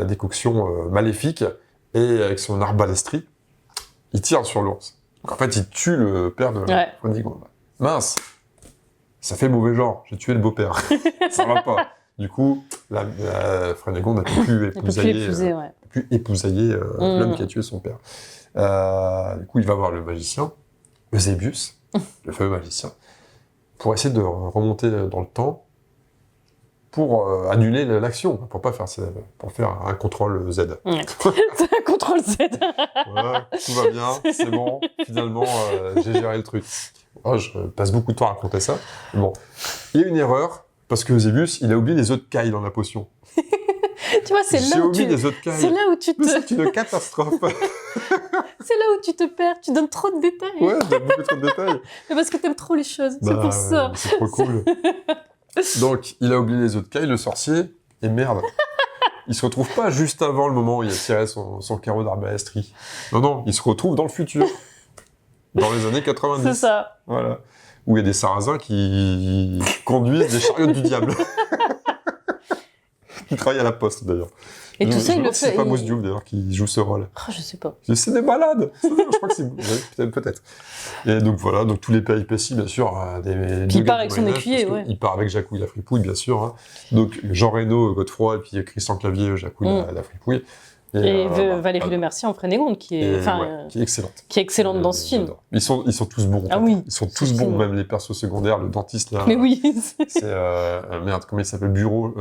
la décoction maléfique, et avec son arbalestrie, il tire sur l'ours. Donc en fait, il tue le père de la Frénégonde. Mince, ça fait mauvais genre, j'ai tué le beau-père. Ça va pas. Du coup, la Frénégonde n'a plus épousailler l'homme qui a tué son père. Du coup, il va voir le magicien, Eusébius, le fameux magicien, pour essayer de remonter dans le temps pour annuler l'action, pour faire un contrôle Z. Ouais. C'est un contrôle Z. Ouais, tout va bien, c'est bon, finalement, j'ai géré le truc. Oh, je passe beaucoup de temps à raconter ça. Bon, il y a une erreur, parce que Eusébius, il a oublié les œufs de caille dans la potion. Tu vois, c'est J'ai là où omis les autres c'est là où tu te, C'est une catastrophe. c'est là où tu te perds. Tu donnes trop de détails. Ouais, j'ai beaucoup trop de détails. Mais parce que t'aimes trop les choses. C'est pour ça. C'est trop cool. Donc, il a oublié les autres Kyle, le sorcier, et merde. Il se retrouve pas juste avant le moment où il a tiré son carreau d'arbalestrie. Non, il se retrouve dans le futur. Dans les années 90. C'est ça. Voilà. Où il y a des sarrasins qui conduisent des chariots du diable. Qui travaillent à la poste, d'ailleurs. Et tout ça, il le fait. C'est pas Mousse Diouf, d'ailleurs, qui joue ce rôle. Oh, je sais pas. C'est des malades. Je crois que c'est... Ouais, peut-être. Et donc, voilà. Donc, tous les péripéties, bien sûr. Puis il part avec son écuyer, ouais. Il part avec Jacouille la fripouille, bien sûr. Hein. Donc, Jean Reno, Godefroy, et puis Christian Clavier, Jacouille la fripouille. Et Valérie Lemercier en Frénégonde, qui est excellente. Qui est excellente dans ce film. J'adore. Ils sont tous bons. Ah oui. Ils sont tous bons, même les persos secondaires, le dentiste là. Mais oui. C'est merde, comment il s'appelle, Bureau.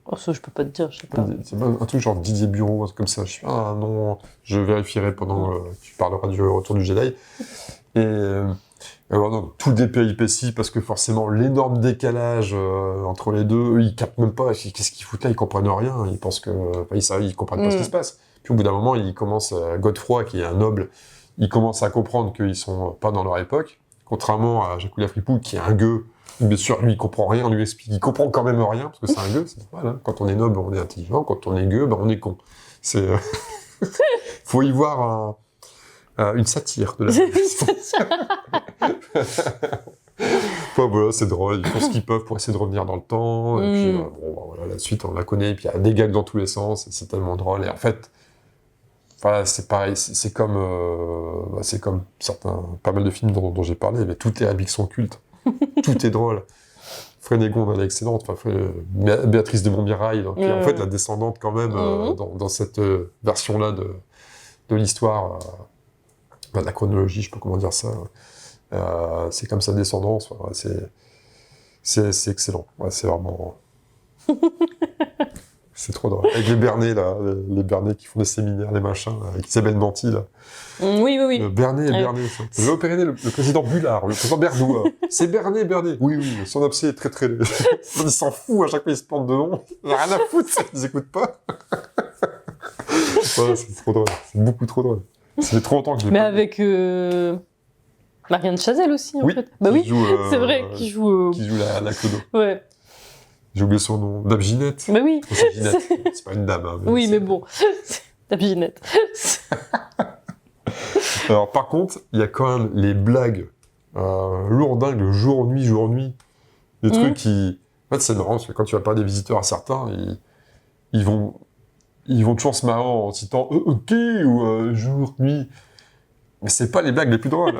Oh, ça, je peux pas te dire, je sais pas. C'est pas un truc genre Didier Bureau, un truc comme ça. Je suis non, je vérifierai pendant que tu parleras du Retour du Jedi. Et voilà, tout des péripéties, parce que forcément, l'énorme décalage entre les deux, eux, ils captent même pas. Qu'est-ce qu'ils foutent là? Ils comprennent rien. Ils pensent que. Ils comprennent pas ce qui se passe. Puis au bout d'un moment, ils commencent. Godefroy, qui est un noble, il commence à comprendre qu'ils sont pas dans leur époque. Contrairement à Jacouille la fripouille, qui est un gueux. Bien sûr, lui, il comprend rien, on lui explique. Il comprend quand même rien, parce que c'est un gueux, c'est normal. Hein. Quand on est noble, on est intelligent. Quand on est gueux, on est con. C'est. Faut y voir une satire de la voilà, c'est drôle. Ils font ce qu'ils peuvent pour essayer de revenir dans le temps. Et puis, voilà, la suite, on la connaît. Et puis, il y a des gags dans tous les sens. Et c'est tellement drôle. Et en fait, voilà, c'est pareil. C'est comme pas mal de films dont j'ai parlé. Mais toutes les répliques sont cultes. Tout est drôle. Frénégonde, elle est excellente. Enfin, Béatrice de Montmirail, qui est en fait la descendante quand même dans cette version-là de l'histoire, de la chronologie, je sais pas comment dire ça. C'est comme sa descendance. Ouais, c'est excellent. Ouais, c'est vraiment... C'est trop drôle. Avec les Bernet, là, les Bernet qui font des séminaires, les machins, là, avec Isabelle Nanty, là. Oui. Bernet. Je vais opérer le président Bullard, le président Berdoux. C'est Bernet. Oui, son abcès est très très... Il s'en fout, à chaque fois il se plante de nom. Il a rien à foutre, ils écoutent pas. Ouais, c'est trop drôle. C'est beaucoup trop drôle. Ça fait trop longtemps que je l'ai pas vu. Mais avec Marianne Chazelle aussi, en fait. Bah oui, c'est vrai, qui joue... Qui joue la Clodo. Ouais. J'ai oublié son nom. Dame Ginette. Bah oui. Oh, c'est Ginette. C'est pas une dame. Hein, oui, mais bon. Dame Ginette. Alors, par contre, il y a quand même les blagues lourdingues, jour-nuit. Des trucs qui... En fait, c'est marrant, parce que quand tu vas parler des visiteurs à certains, ils vont toujours se marrer en citant « Ok » ou « Jour, nuit ». Mais c'est pas les blagues les plus drôles.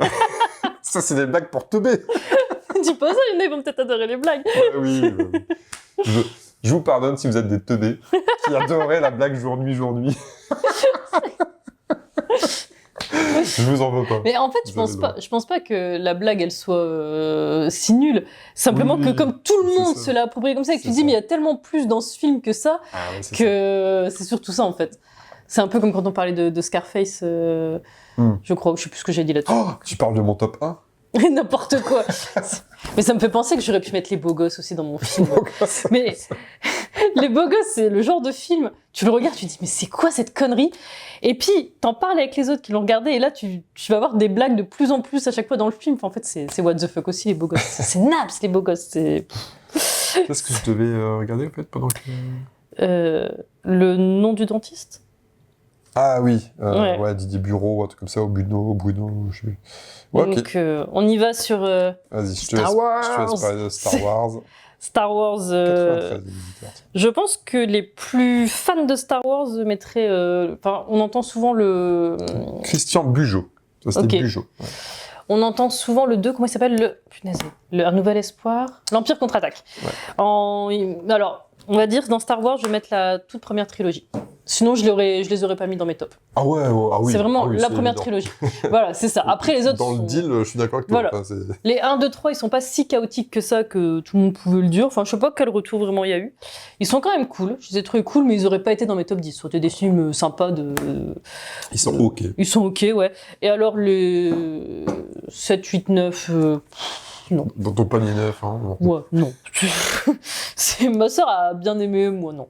Ça, c'est des blagues pour teubé. Dis pas ça, ils vont peut-être adorer les blagues. Oui. Je vous pardonne si vous êtes des teubés qui adoraient la blague jour-nuit. Je vous en veux pas. Mais en fait, je pense pas que la blague, elle soit si nulle. Simplement que comme tout le monde se l'a approprié comme ça, et que tu dis, mais il y a tellement plus dans ce film que ça, que c'est surtout ça, en fait. C'est un peu comme quand on parlait de Scarface, je crois, je sais plus ce que j'ai dit là-dessus. Oh, tu parles de mon top 1 ? N'importe quoi. Mais ça me fait penser que j'aurais pu mettre les beaux gosses aussi dans mon film. Mais les beaux gosses, c'est le genre de film, tu le regardes, tu te dis, mais c'est quoi cette connerie? Et puis, t'en parles avec les autres qui l'ont regardé, et là, tu vas avoir des blagues de plus en plus à chaque fois dans le film. Enfin, en fait, c'est what the fuck aussi, les beaux gosses. C'est naps, les beaux gosses. Qu'est-ce que je devais regarder, en fait, pendant que... Le nom du dentiste? Ah oui, ouais, Didier Bureau, un truc comme ça, ou Bruno, je sais plus. Ouais, donc, okay. On y va sur Vas-y, je te laisse parler de Star Wars. Star Wars. 93, je pense que les plus fans de Star Wars mettraient. On entend souvent le. Christian Bugeaud. Ça, c'était Bugeaud. Ouais. On entend souvent le 2, comment il s'appelle? Un Nouvel Espoir. L'Empire contre-attaque. Ouais. Alors, on va dire, dans Star Wars, je vais mettre la toute première trilogie. Sinon, je les aurais pas mis dans mes tops. Ah ouais, ah oui. C'est vraiment la première trilogie. Voilà, c'est ça. Après, les autres dans le deal, je suis d'accord avec toi. Voilà. Les 1, 2, 3, ils sont pas si chaotiques que ça, que tout le monde pouvait le dire. Enfin, je sais pas quel retour vraiment il y a eu. Ils sont quand même cool. Je les ai trouvés cool, mais ils auraient pas été dans mes top 10. C'était des films sympas Ils sont ok. Ils sont ok, ouais. Et alors, les 7, 8, 9... non. Dans ton panier neuf, hein. Ouais, non. Ma sœur a bien aimé, moi, non.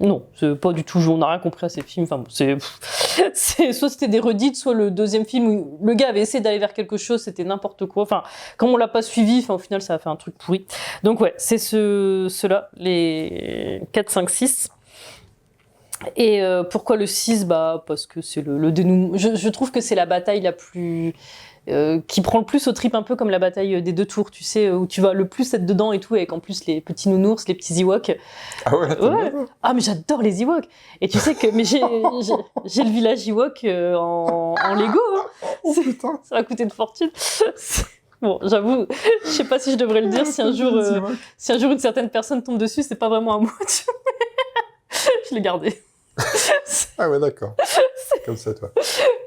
Non, c'est pas du tout. On n'a rien compris à ces films. Enfin, soit c'était des redites, soit le deuxième film où le gars avait essayé d'aller vers quelque chose, c'était n'importe quoi. Enfin, comme on l'a pas suivi, au final, ça a fait un truc pourri. Donc ouais, c'est ceux-là, les 4, 5, 6. Et pourquoi le 6 ? Parce que c'est le dénouement. Je trouve que c'est la bataille la plus... qui prend le plus au trip, un peu comme la bataille des 2 tours, tu sais, où tu vas le plus être dedans et tout, avec en plus les petits nounours, les petits Ewoks. Ah ouais, Ouais. Ah, mais j'adore les Ewoks. Et tu sais que j'ai le village Ewok en Lego. Hein. Oh putain. Ça va coûter une fortune. Bon, j'avoue, je sais pas si je devrais le dire, si un jour une certaine personne tombe dessus, c'est pas vraiment à moi. Je l'ai gardé. Ah ouais, d'accord. Comme ça, toi.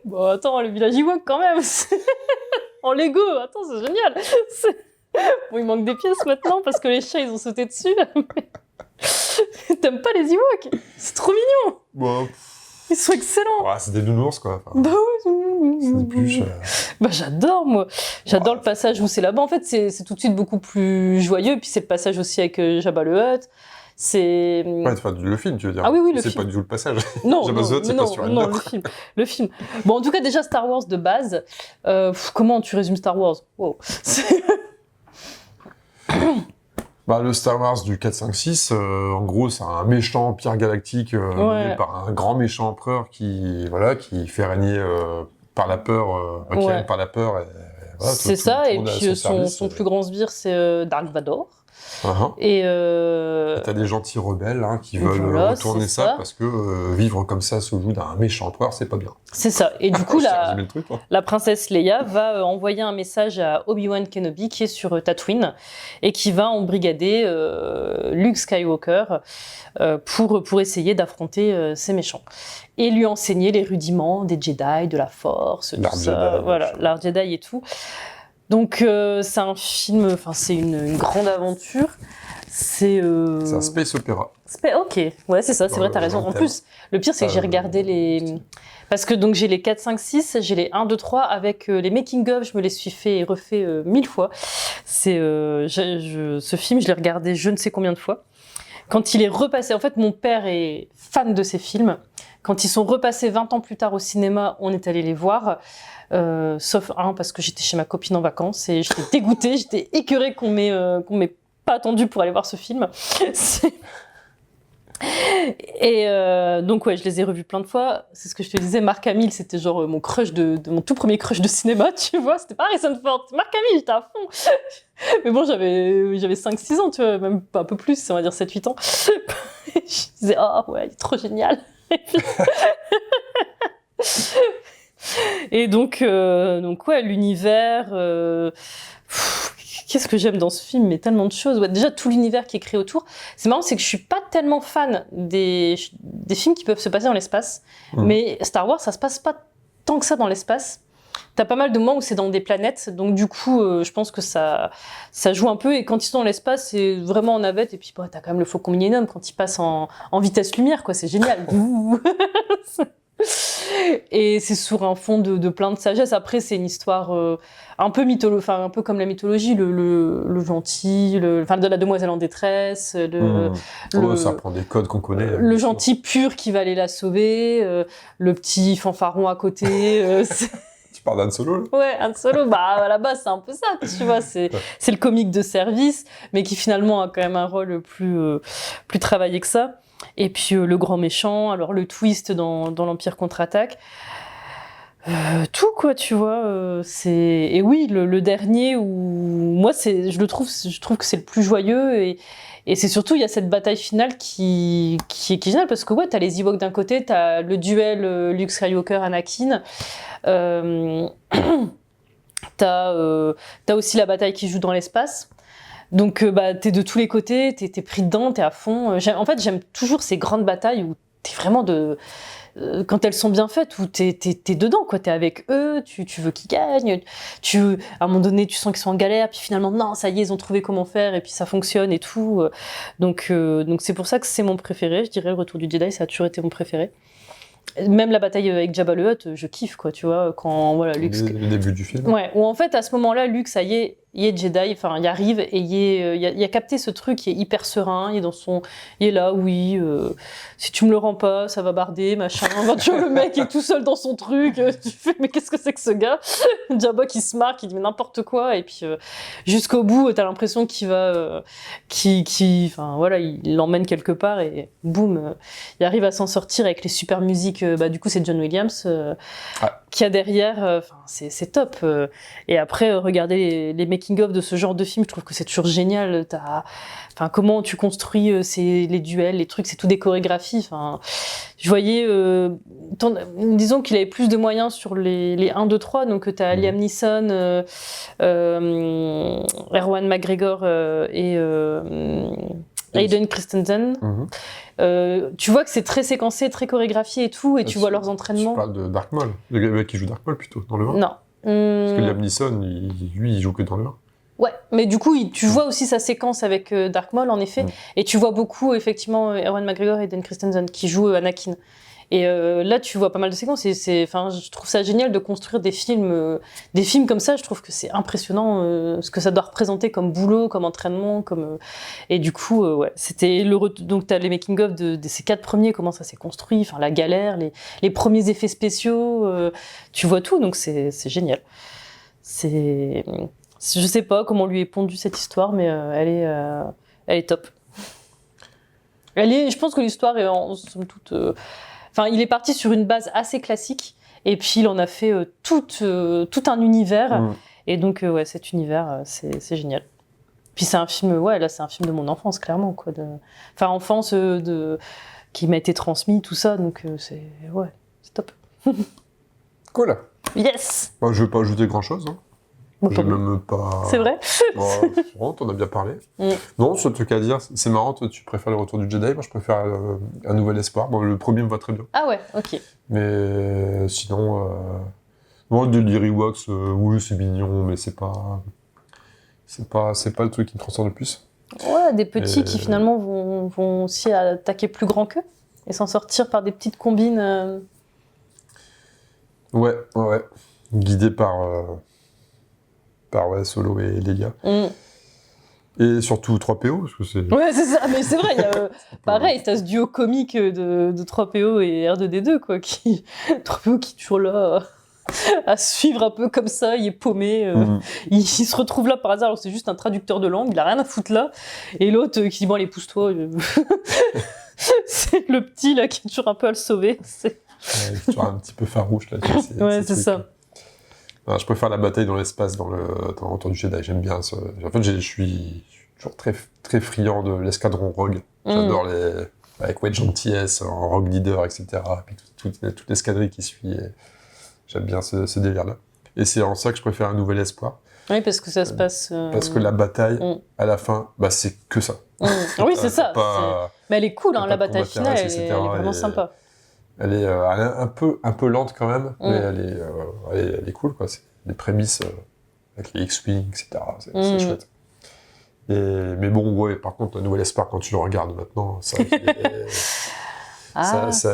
Bon, attends, le village Ewok quand même. En Lego, attends, c'est génial. Bon, il manque des pièces maintenant parce que les chats, ils ont sauté dessus. T'aimes pas les Ewoks ? C'est trop mignon. Bon. Ils sont excellents. Ouais, c'est des nounours, quoi. Enfin, Bah ouais. c'est des pluches. Bah j'adore, moi. J'adore le passage où c'est là-bas. En fait, c'est tout de suite beaucoup plus joyeux. Et puis c'est le passage aussi avec Jabba le Hutt. C'est... Ouais, enfin, le film, tu veux dire. Ah oui, le film. C'est pas du tout le passage. Non, Jabba the Hutt, c'est pas sur non, Endor. le film. Bon, en tout cas, déjà, Star Wars de base. Comment tu résumes Star Wars ? Wow. Le Star Wars du 4, 5, 6, en gros, c'est un méchant empire galactique mené par un grand méchant empereur qui fait régner par la peur, par la peur. Et, voilà, c'est ça, et puis son service, plus grand sbire, c'est Dark Vador. Et t'as des gentils rebelles qui veulent retourner ça parce que vivre comme ça sous le joug d'un méchant empereur, c'est pas bien. C'est ça. Et du coup, le truc, la princesse Leia va envoyer un message à Obi-Wan Kenobi qui est sur Tatooine et qui va embrigader Luke Skywalker pour essayer d'affronter ces méchants et lui enseigner les rudiments des Jedi, de la Force, tout ça, voilà, l'art Jedi et tout. Donc c'est un film, c'est une grande aventure. C'est un space opéra. Ok, ouais, c'est ça, c'est vrai, t'as raison. En plus, le pire, c'est que j'ai regardé les... Parce que donc j'ai les 4, 5, 6, j'ai les 1, 2, 3, avec les making-of, je me les suis fait et refait 1000 fois. Ce film, je l'ai regardé je ne sais combien de fois. Quand il est repassé, en fait, mon père est fan de ces films. Quand ils sont repassés 20 ans plus tard au cinéma, on est allé les voir. Sauf un, parce que j'étais chez ma copine en vacances et j'étais dégoûtée, j'étais écœurée qu'on m'ait pas attendu pour aller voir ce film. Et donc ouais, je les ai revus plein de fois. C'est ce que je te disais, Mark Hamill, c'était genre mon crush de mon tout premier crush de cinéma, tu vois. C'était pas Harrison Ford, Mark Hamill, j'étais à fond. Mais bon, j'avais 5-6 ans, tu vois, même pas un peu plus, on va dire 7-8 ans. Je disais, oh ouais, il est trop génial. Et donc ouais, l'univers... Qu'est-ce que j'aime dans ce film, mais tellement de choses. Ouais, déjà, tout l'univers qui est créé autour. C'est marrant, c'est que je suis pas tellement fan des films qui peuvent se passer dans l'espace. Mais Star Wars, ça se passe pas tant que ça dans l'espace. T'as pas mal de moments où c'est dans des planètes, donc du coup, je pense que ça joue un peu. Et quand ils sont dans l'espace, c'est vraiment en navette. Et puis, t'as quand même le Faucon Millennium quand ils passent en vitesse lumière, quoi. C'est génial. Et c'est sur un fond de plein de sagesse. Après, c'est une histoire un peu un peu comme la mythologie, le gentil, de la demoiselle en détresse, ça prend des codes qu'on connaît. Le gentil pur qui va aller la sauver, le petit fanfaron à côté. Tu parles d'Han Solo, là ? Ouais, Han Solo, à la base, c'est un peu ça, tu vois, c'est le comique de service, mais qui finalement a quand même un rôle plus travaillé que ça. Et puis le grand méchant, alors le twist dans l'Empire contre-attaque. Tout, quoi, tu vois. Et oui, le dernier, où moi, je trouve que c'est le plus joyeux. Et c'est surtout, il y a cette bataille finale qui est géniale, parce que ouais, t'as les Ewoks d'un côté, t'as le duel Luke Skywalker-Anakin. T'as aussi la bataille qui joue dans l'espace. Donc t'es de tous les côtés, t'es pris dedans, t'es à fond. En fait, j'aime toujours ces grandes batailles où t'es vraiment quand elles sont bien faites, où t'es dedans, quoi. T'es avec eux, tu veux qu'ils gagnent. À un moment donné, tu sens qu'ils sont en galère, puis finalement, non, ça y est, ils ont trouvé comment faire, et puis ça fonctionne et tout. Donc c'est pour ça que c'est mon préféré. Je dirais le Retour du Jedi, ça a toujours été mon préféré. Même la bataille avec Jabba le Hutt, je kiffe, quoi, tu vois, quand voilà, Luke... Le début du film. Ouais, où en fait, à ce moment-là, Luke, ça y est, il est Jedi, enfin il arrive et il a capté ce truc, il est hyper serein, il est là, oui, si tu me le rends pas, ça va barder, machin. Enfin, tu vois, le mec est tout seul dans son truc, tu fais, mais qu'est-ce que c'est que ce gars? Jabba qui se marque, il dit mais n'importe quoi, et puis jusqu'au bout, t'as l'impression qu'il va, enfin voilà, il l'emmène quelque part et boum, il arrive à s'en sortir avec les super musiques. Du coup, c'est John Williams qui a derrière, c'est top. Et après, regarder les making-of de ce genre de film, je trouve que c'est toujours génial. Comment tu construis les duels, les trucs, c'est tout des chorégraphies. Je voyais, disons qu'il avait plus de moyens sur les 1, 2, 3, donc tu as Liam Neeson, Erwan McGregor et Hayden Christensen. Tu vois que c'est très séquencé, très chorégraphié et tout, et tu vois leurs entraînements. Tu parles de Dark Maul, le mec qui joue Dark Maul plutôt, dans le 1. Non. Parce que Liam Neeson, lui, il joue que dans le 1. Ouais, mais du coup, tu vois aussi sa séquence avec Dark Maul, en effet, et tu vois beaucoup, effectivement, Ewan McGregor et Hayden Christensen qui jouent Anakin. Et là, tu vois pas mal de séquences, et je trouve ça génial de construire des films comme ça. Je trouve que c'est impressionnant ce que ça doit représenter comme boulot, comme entraînement, et du coup, ouais, c'était donc t'as les making-of de ces 4 premiers, comment ça s'est construit, enfin la galère, les premiers effets spéciaux, tu vois tout, donc c'est génial. Je sais pas comment lui est pondue cette histoire, mais elle est top. Je pense que l'histoire est en somme toute. Il est parti sur une base assez classique, et puis il en a fait tout un univers. Et donc, ouais, cet univers, c'est génial. Puis c'est un film, là, c'est un film de mon enfance, clairement, quoi. Enfance qui m'a été transmis, tout ça, donc c'est top. Cool. Yes. Moi, je vais pas ajouter grand-chose. J'ai même pas... C'est vrai. T'en as bien parlé. Non, ce truc à dire, c'est marrant, toi, tu préfères le Retour du Jedi, moi je préfère Un Nouvel Espoir. Bon, le premier me va très bien. Ah ouais, ok. Mais sinon, les Ewoks, oui, c'est mignon, mais c'est pas le truc qui me transcende le plus. Ouais, des petits qui finalement vont aussi attaquer plus grand qu'eux et s'en sortir par des petites combines. Ouais. Guidés par Solo et Leia. Et surtout 3PO, parce que c'est... Ouais, c'est ça, mais c'est vrai, pareil, t'as ce duo comique de 3PO et R2D2, quoi, 3PO qui est toujours là à suivre un peu comme ça, il est paumé, il se retrouve là par hasard, alors c'est juste un traducteur de langue, il a rien à foutre là, et l'autre qui dit, bon allez, pousse-toi, c'est le petit là qui est toujours un peu à le sauver. toujours un petit peu farouche là. C'est ça. Non, je préfère la bataille dans l'espace dans le Retour du Jedi, j'aime bien ça. En fait, je suis toujours très, très friand de l'escadron Rogue. J'adore avec Wedge Antilles en Rogue Leader, etc. Et puis toute l'escadrille qui suit. J'aime bien ce délire-là. Et c'est en ça que je préfère Un Nouvel Espoir. Oui, parce que ça se passe... Parce que la bataille, à la fin, c'est que ça. Oui, c'est ça. Mais elle est cool, la bataille finale, elle est vraiment sympa. Elle est un peu lente quand même, mais elle est cool, quoi. C'est les prémices avec les X-Wing, etc. C'est chouette. Mais bon, ouais, par contre, Un Nouvel Espoir, quand tu le regardes maintenant, ça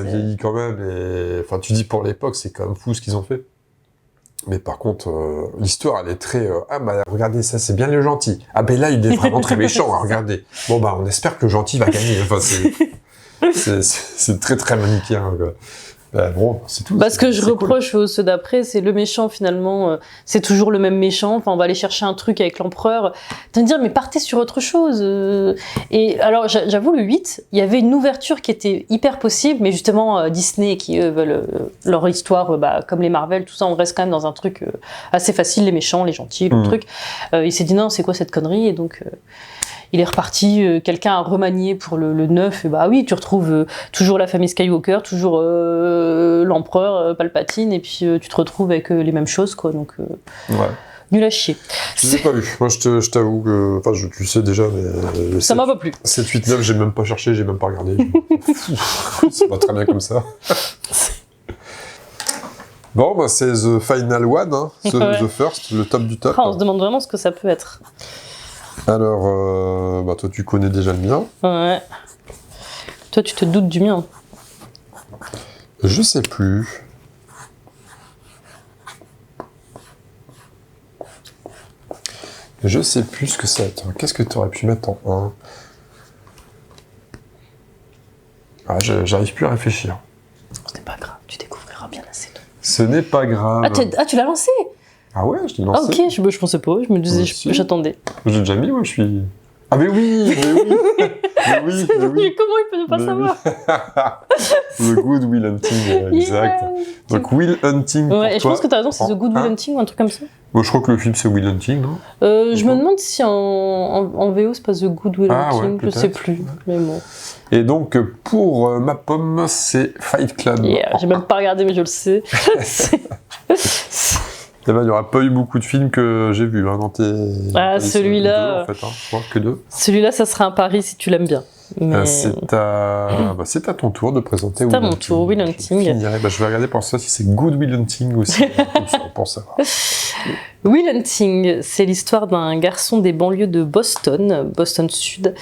vieillit quand même. Enfin, tu dis pour l'époque, c'est quand même fou ce qu'ils ont fait. Mais par contre, l'histoire, elle est très... regardez, ça, c'est bien le gentil. Ah ben là, il est vraiment très méchant, regardez. Bon, on espère que le gentil va gagner. Enfin, c'est très, très manichéen, quoi. Bon, c'est tout. Ce que je reproche aux ceux d'après, c'est le méchant, finalement, c'est toujours le même méchant. Enfin, on va aller chercher un truc avec l'empereur. T'as dire, mais partez sur autre chose. Et alors, j'avoue, le 8, il y avait une ouverture qui était hyper possible, mais justement, Disney, qui eux veulent leur histoire, comme les Marvel, tout ça, on reste quand même dans un truc assez facile, les méchants, les gentils, le truc. Il s'est dit, non, c'est quoi cette connerie? Et donc... il est reparti, quelqu'un a remanié pour le 9, et oui, tu retrouves toujours la famille Skywalker, toujours l'empereur Palpatine, et puis tu te retrouves avec les mêmes choses, quoi, donc nul à chier. Je l'ai pas vu, moi je t'avoue que, tu sais déjà, mais... ça m'a pas plu. 7, 8, 9, j'ai même pas cherché, j'ai même pas regardé. Ça va très bien comme ça. Bon, c'est The Final One, The First, le top du top. On se demande vraiment ce que ça peut être. Alors, toi, tu connais déjà le mien. Ouais. Toi, tu te doutes du mien. Je sais plus. Je sais plus ce que c'est. Attends, qu'est-ce que tu aurais pu mettre en 1? Ah, j'arrive plus à réfléchir. Ce n'est pas grave, tu découvriras bien assez tôt. Ce n'est pas grave. Tu l'as lancé? Ah ouais, je l'ai lancé. Ah ok, je pensais pas, je me disais, j'attendais. J'ai déjà mis, moi je suis... Ah mais oui, mais oui, mais oui, mais oui. Comment il peut ne pas savoir? The Good Will Hunting, exact. Yeah. Donc Will Hunting pour ouais, et je toi. pense que t'as raison, c'est The Good Will Hunting ou un truc comme ça. Bon, je crois que le film c'est Will Hunting, non? Je me demande si en VO c'est pas The Good Will Hunting, ouais, je sais plus. Mais bon. Et donc pour ma pomme, c'est Fight Club. Yeah, j'ai même pas regardé, mais je le sais. Eh ben, il n'y aura pas eu beaucoup de films que j'ai vus dans tes... Ah, celui-là... Deux, en fait, je crois que 2. Celui-là, ça sera un pari si tu l'aimes bien. Mais... c'est à ton tour de présenter Will C'est à Hunting. mon tour, Will Hunting. Je vais regarder pour ça si c'est Good Will Hunting aussi. pour savoir. Will Hunting, c'est l'histoire d'un garçon des banlieues de Boston, Boston Sud,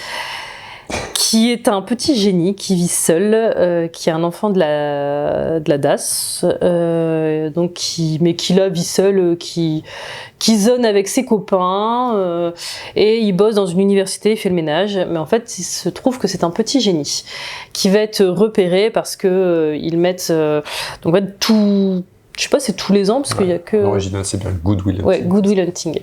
qui est un petit génie qui vit seul, qui est un enfant de la DAS, mais qui là vit seul, qui zone avec ses copains, et il bosse dans une université, il fait le ménage, mais en fait il se trouve que c'est un petit génie qui va être repéré parce que ils mettent donc en fait tout. Je sais pas, c'est tous les ans, parce qu'il y a que... L'original, c'est bien Good Will Hunting. Ouais, Good Will Hunting.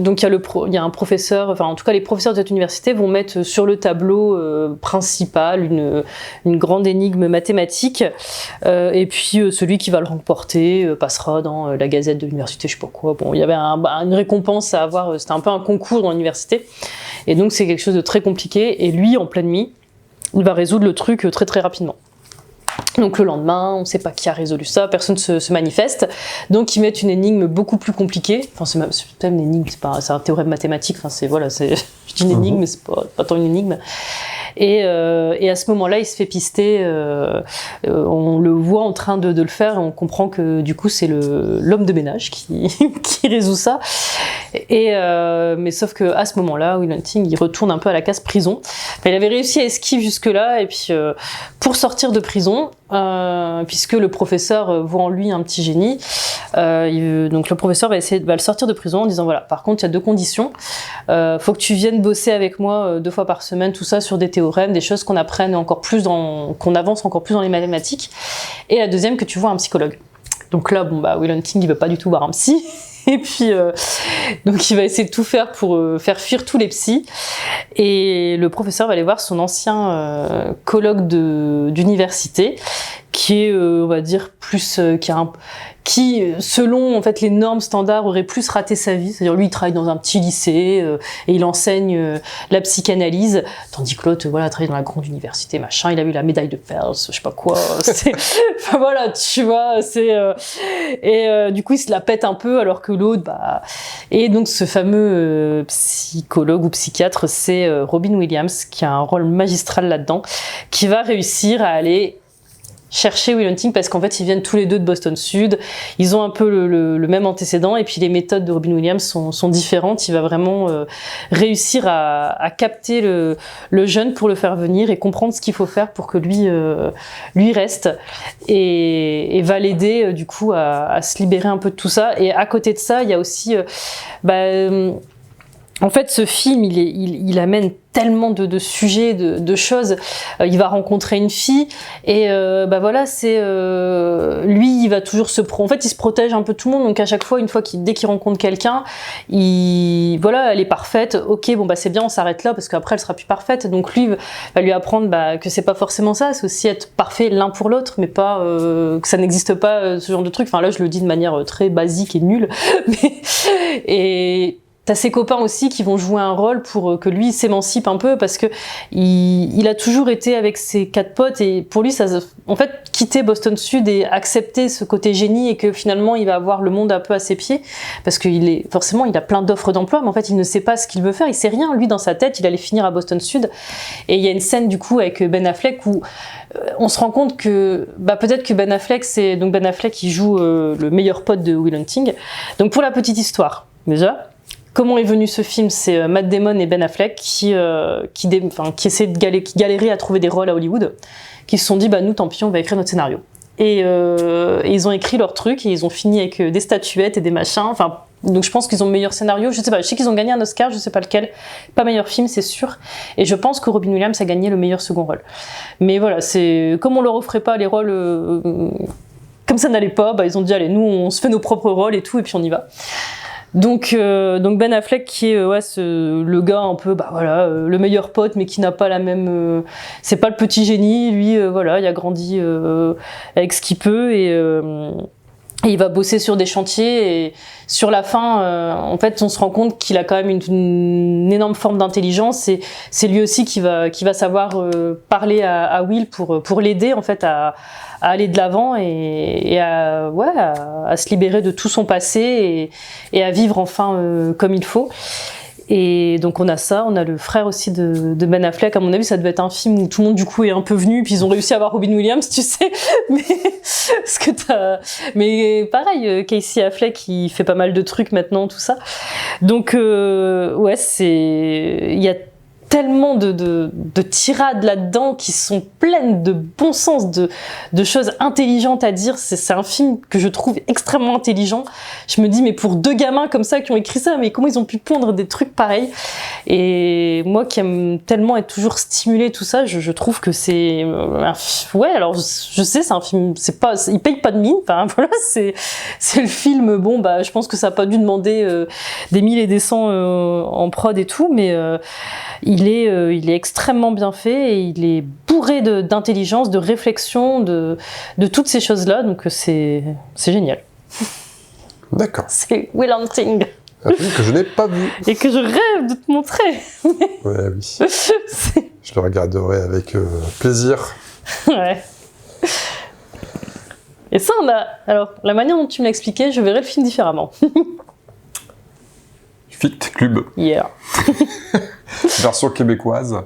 Donc, il y a un professeur, enfin, en tout cas, les professeurs de cette université vont mettre sur le tableau principal une grande énigme mathématique, et puis celui qui va le remporter passera dans la gazette de l'université, je sais pas quoi. Bon, il y avait une récompense à avoir, c'était un peu un concours dans l'université, et donc c'est quelque chose de très compliqué, et lui, en pleine nuit, il va résoudre le truc très très rapidement. Donc le lendemain, on ne sait pas qui a résolu ça, personne ne se manifeste, donc ils mettent une énigme beaucoup plus compliquée, enfin c'est même une énigme, c'est un théorème mathématique, enfin je dis une énigme mais c'est pas tant une énigme. Et à ce moment-là, il se fait pister, on le voit en train de le faire, et on comprend que du coup c'est l'homme de ménage qui résout ça. Mais sauf que à ce moment-là, Will Hunting, il retourne un peu à la case prison. Enfin, il avait réussi à esquiver jusque-là, et puis pour sortir de prison, puisque le professeur voit en lui un petit génie, donc le professeur va le sortir de prison en disant voilà, par contre il y a 2 conditions, faut que tu viennes bosser avec moi 2 fois par semaine, tout ça sur des théorèmes, des choses qu'on apprenne encore plus qu'on avance encore plus dans les mathématiques, et la deuxième, que tu vois un psychologue. Donc là, Will Hunting, il veut pas du tout voir un psy. Et puis, donc il va essayer de tout faire pour faire fuir tous les psys. Et le professeur va aller voir son ancien colloque d'université, qui est, on va dire, plus, qui, selon en fait les normes standards, aurait plus raté sa vie. C'est-à-dire, lui, il travaille dans un petit lycée et il enseigne la psychanalyse, tandis que l'autre, voilà, travaille dans la grande université, machin. Il a eu la médaille de Phelps, je sais pas quoi. Enfin, voilà, tu vois, du coup, il se la pète un peu, alors que l'autre, et donc ce fameux psychologue ou psychiatre, c'est Robin Williams, qui a un rôle magistral là-dedans, qui va réussir à aller chercher Will Hunting, parce qu'en fait ils viennent tous les deux de Boston Sud, ils ont un peu le même antécédent, et puis les méthodes de Robin Williams sont différentes. Il va vraiment réussir à capter le jeune pour le faire venir et comprendre ce qu'il faut faire pour que lui reste, et va l'aider du coup à se libérer un peu de tout ça. Et à côté de ça, il y a aussi en fait, ce film, il amène tellement de sujets, de choses. Il va rencontrer une fille, et voilà, lui, il va toujours en fait, il se protège un peu tout le monde. Donc à chaque fois, dès qu'il rencontre quelqu'un, elle est parfaite. Ok, c'est bien, on s'arrête là, parce qu'après elle sera plus parfaite. Donc lui va lui apprendre que c'est pas forcément ça. C'est aussi être parfait l'un pour l'autre, mais pas que ça n'existe pas ce genre de truc. Enfin là, je le dis de manière très basique et nulle, et t'as ses copains aussi qui vont jouer un rôle pour que lui s'émancipe un peu, parce que il a toujours été avec ses 4 potes, et pour lui, en fait, quitter Boston Sud et accepter ce côté génie, et que finalement il va avoir le monde un peu à ses pieds, parce forcément il a plein d'offres d'emploi, mais en fait il ne sait pas ce qu'il veut faire, il sait rien. Lui, dans sa tête, il allait finir à Boston Sud. Et il y a une scène du coup avec Ben Affleck où on se rend compte que peut-être que Ben Affleck, il joue le meilleur pote de Will Hunting. Donc pour la petite histoire, déjà, comment est venu ce film? C'est Matt Damon et Ben Affleck qui essaient qui galéraient à trouver des rôles à Hollywood, qui se sont dit nous, tant pis, on va écrire notre scénario. Et ils ont écrit leur truc, et ils ont fini avec des statuettes et des machins, enfin Donc je pense qu'ils ont le meilleur scénario. Je sais pas, je sais qu'ils ont gagné un Oscar, je sais pas lequel. Pas meilleur film, c'est sûr. Et je pense que Robin Williams a gagné le meilleur second rôle. Mais voilà, c'est comme on leur offrait pas les rôles comme ça n'allait pas, ils ont dit allez, nous on se fait nos propres rôles et tout, et puis on y va. Donc Ben Affleck qui est le gars un peu le meilleur pote mais qui n'a pas la même c'est pas le petit génie, lui il a grandi avec ce qu'il peut et il va bosser sur des chantiers et sur la fin en fait on se rend compte qu'il a quand même une énorme forme d'intelligence et c'est lui aussi qui va savoir parler à Will pour l'aider en fait à aller de l'avant et à se libérer de tout son passé et à vivre enfin comme il faut. Et donc on a ça, on a le frère aussi de Ben Affleck. À mon avis, ça devait être un film où tout le monde du coup est un peu venu, puis ils ont réussi à avoir Robin Williams, tu sais. Mais pareil, Casey Affleck, qui fait pas mal de trucs maintenant, tout ça. Donc il y a tellement de tirades là-dedans qui sont pleines de bon sens, de choses intelligentes à dire. C'est un film que je trouve extrêmement intelligent. Je me dis, mais pour deux gamins comme ça qui ont écrit ça, mais comment ils ont pu pondre des trucs pareils? Et moi qui aime tellement être toujours stimulée, tout ça, je trouve que c'est alors je sais, c'est un film, il paye pas de mine, c'est le film, je pense que ça a pas dû demander des 1000 et des 100 en prod et tout, mais il est extrêmement bien fait et il est bourré d'intelligence, de réflexion, de toutes ces choses-là. Donc c'est génial. D'accord. C'est Will Hunting. Un film que je n'ai pas vu. Et que je rêve de te montrer. Ouais, oui. Je le regarderai avec plaisir. Ouais. Et ça, alors, la manière dont tu me l'expliquais, je verrais le film différemment. Fit Club. Yeah. Version québécoise.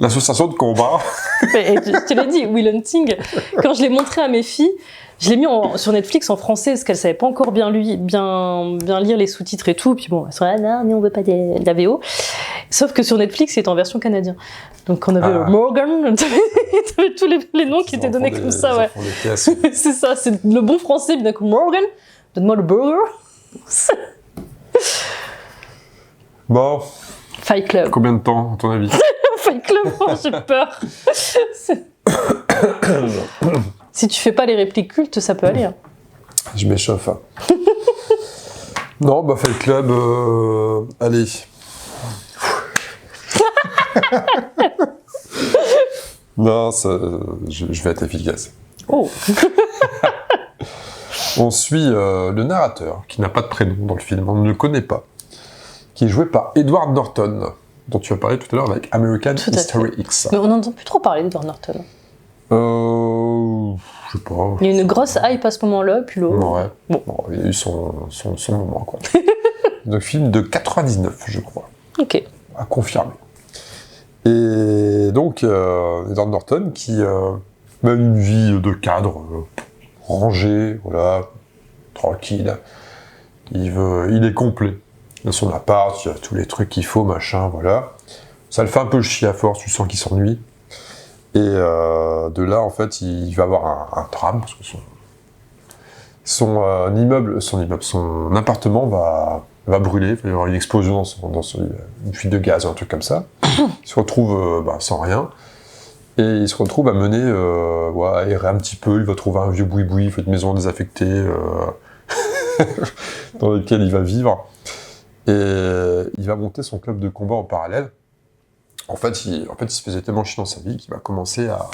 L'association de combat. Je te l'ai dit, Will Hunting, quand je l'ai montré à mes filles, je l'ai mis sur Netflix en français parce qu'elles ne savaient pas encore bien lire les sous-titres et tout. Puis bon, elles sont là, non, mais on veut pas de la VO. Sauf que sur Netflix, il est en version canadienne. Donc on avait Morgan, t'avais tous les noms qui étaient donnés comme ça, ouais. C'est ça, c'est le bon français, bien d'accord. Morgan, donne-moi le burger. Bon. Fight Club. Combien de temps, à ton avis? Fight Club, j'ai peur. Si tu fais pas les répliques cultes, ça peut aller. Hein. Je m'échauffe. Hein. Non, Fight Club, allez. Non, je vais être efficace. Oh. On suit le narrateur, qui n'a pas de prénom dans le film, on ne le connaît pas, qui est joué par Edward Norton, dont tu as parlé tout à l'heure avec American History X. Mais on n'entend plus trop parler d'Edward Norton. Je sais pas. Il y a une grosse hype à ce moment-là, puis là... Ouais. Bon, il a eu son moment, quoi. Donc, film de 99, je crois. Ok. À confirmer. Et donc, Edward Norton, qui mène une vie de cadre, rangée, voilà, tranquille. Il est complet. Il a son appart, il y a tous les trucs qu'il faut, machin, voilà. Ça le fait un peu chier à force, tu sens qu'il s'ennuie. Et de là, en fait, il va avoir un drame, parce que son appartement va brûler, il va y avoir une explosion dans une fuite de gaz, un truc comme ça. Il se retrouve sans rien. Et il se retrouve à mener, à errer un petit peu, il va trouver un vieux boui-boui, une maison désaffectée, dans laquelle il va vivre. Et il va monter son club de combat en parallèle. En fait, il se faisait tellement chier dans sa vie qu'il va commencer à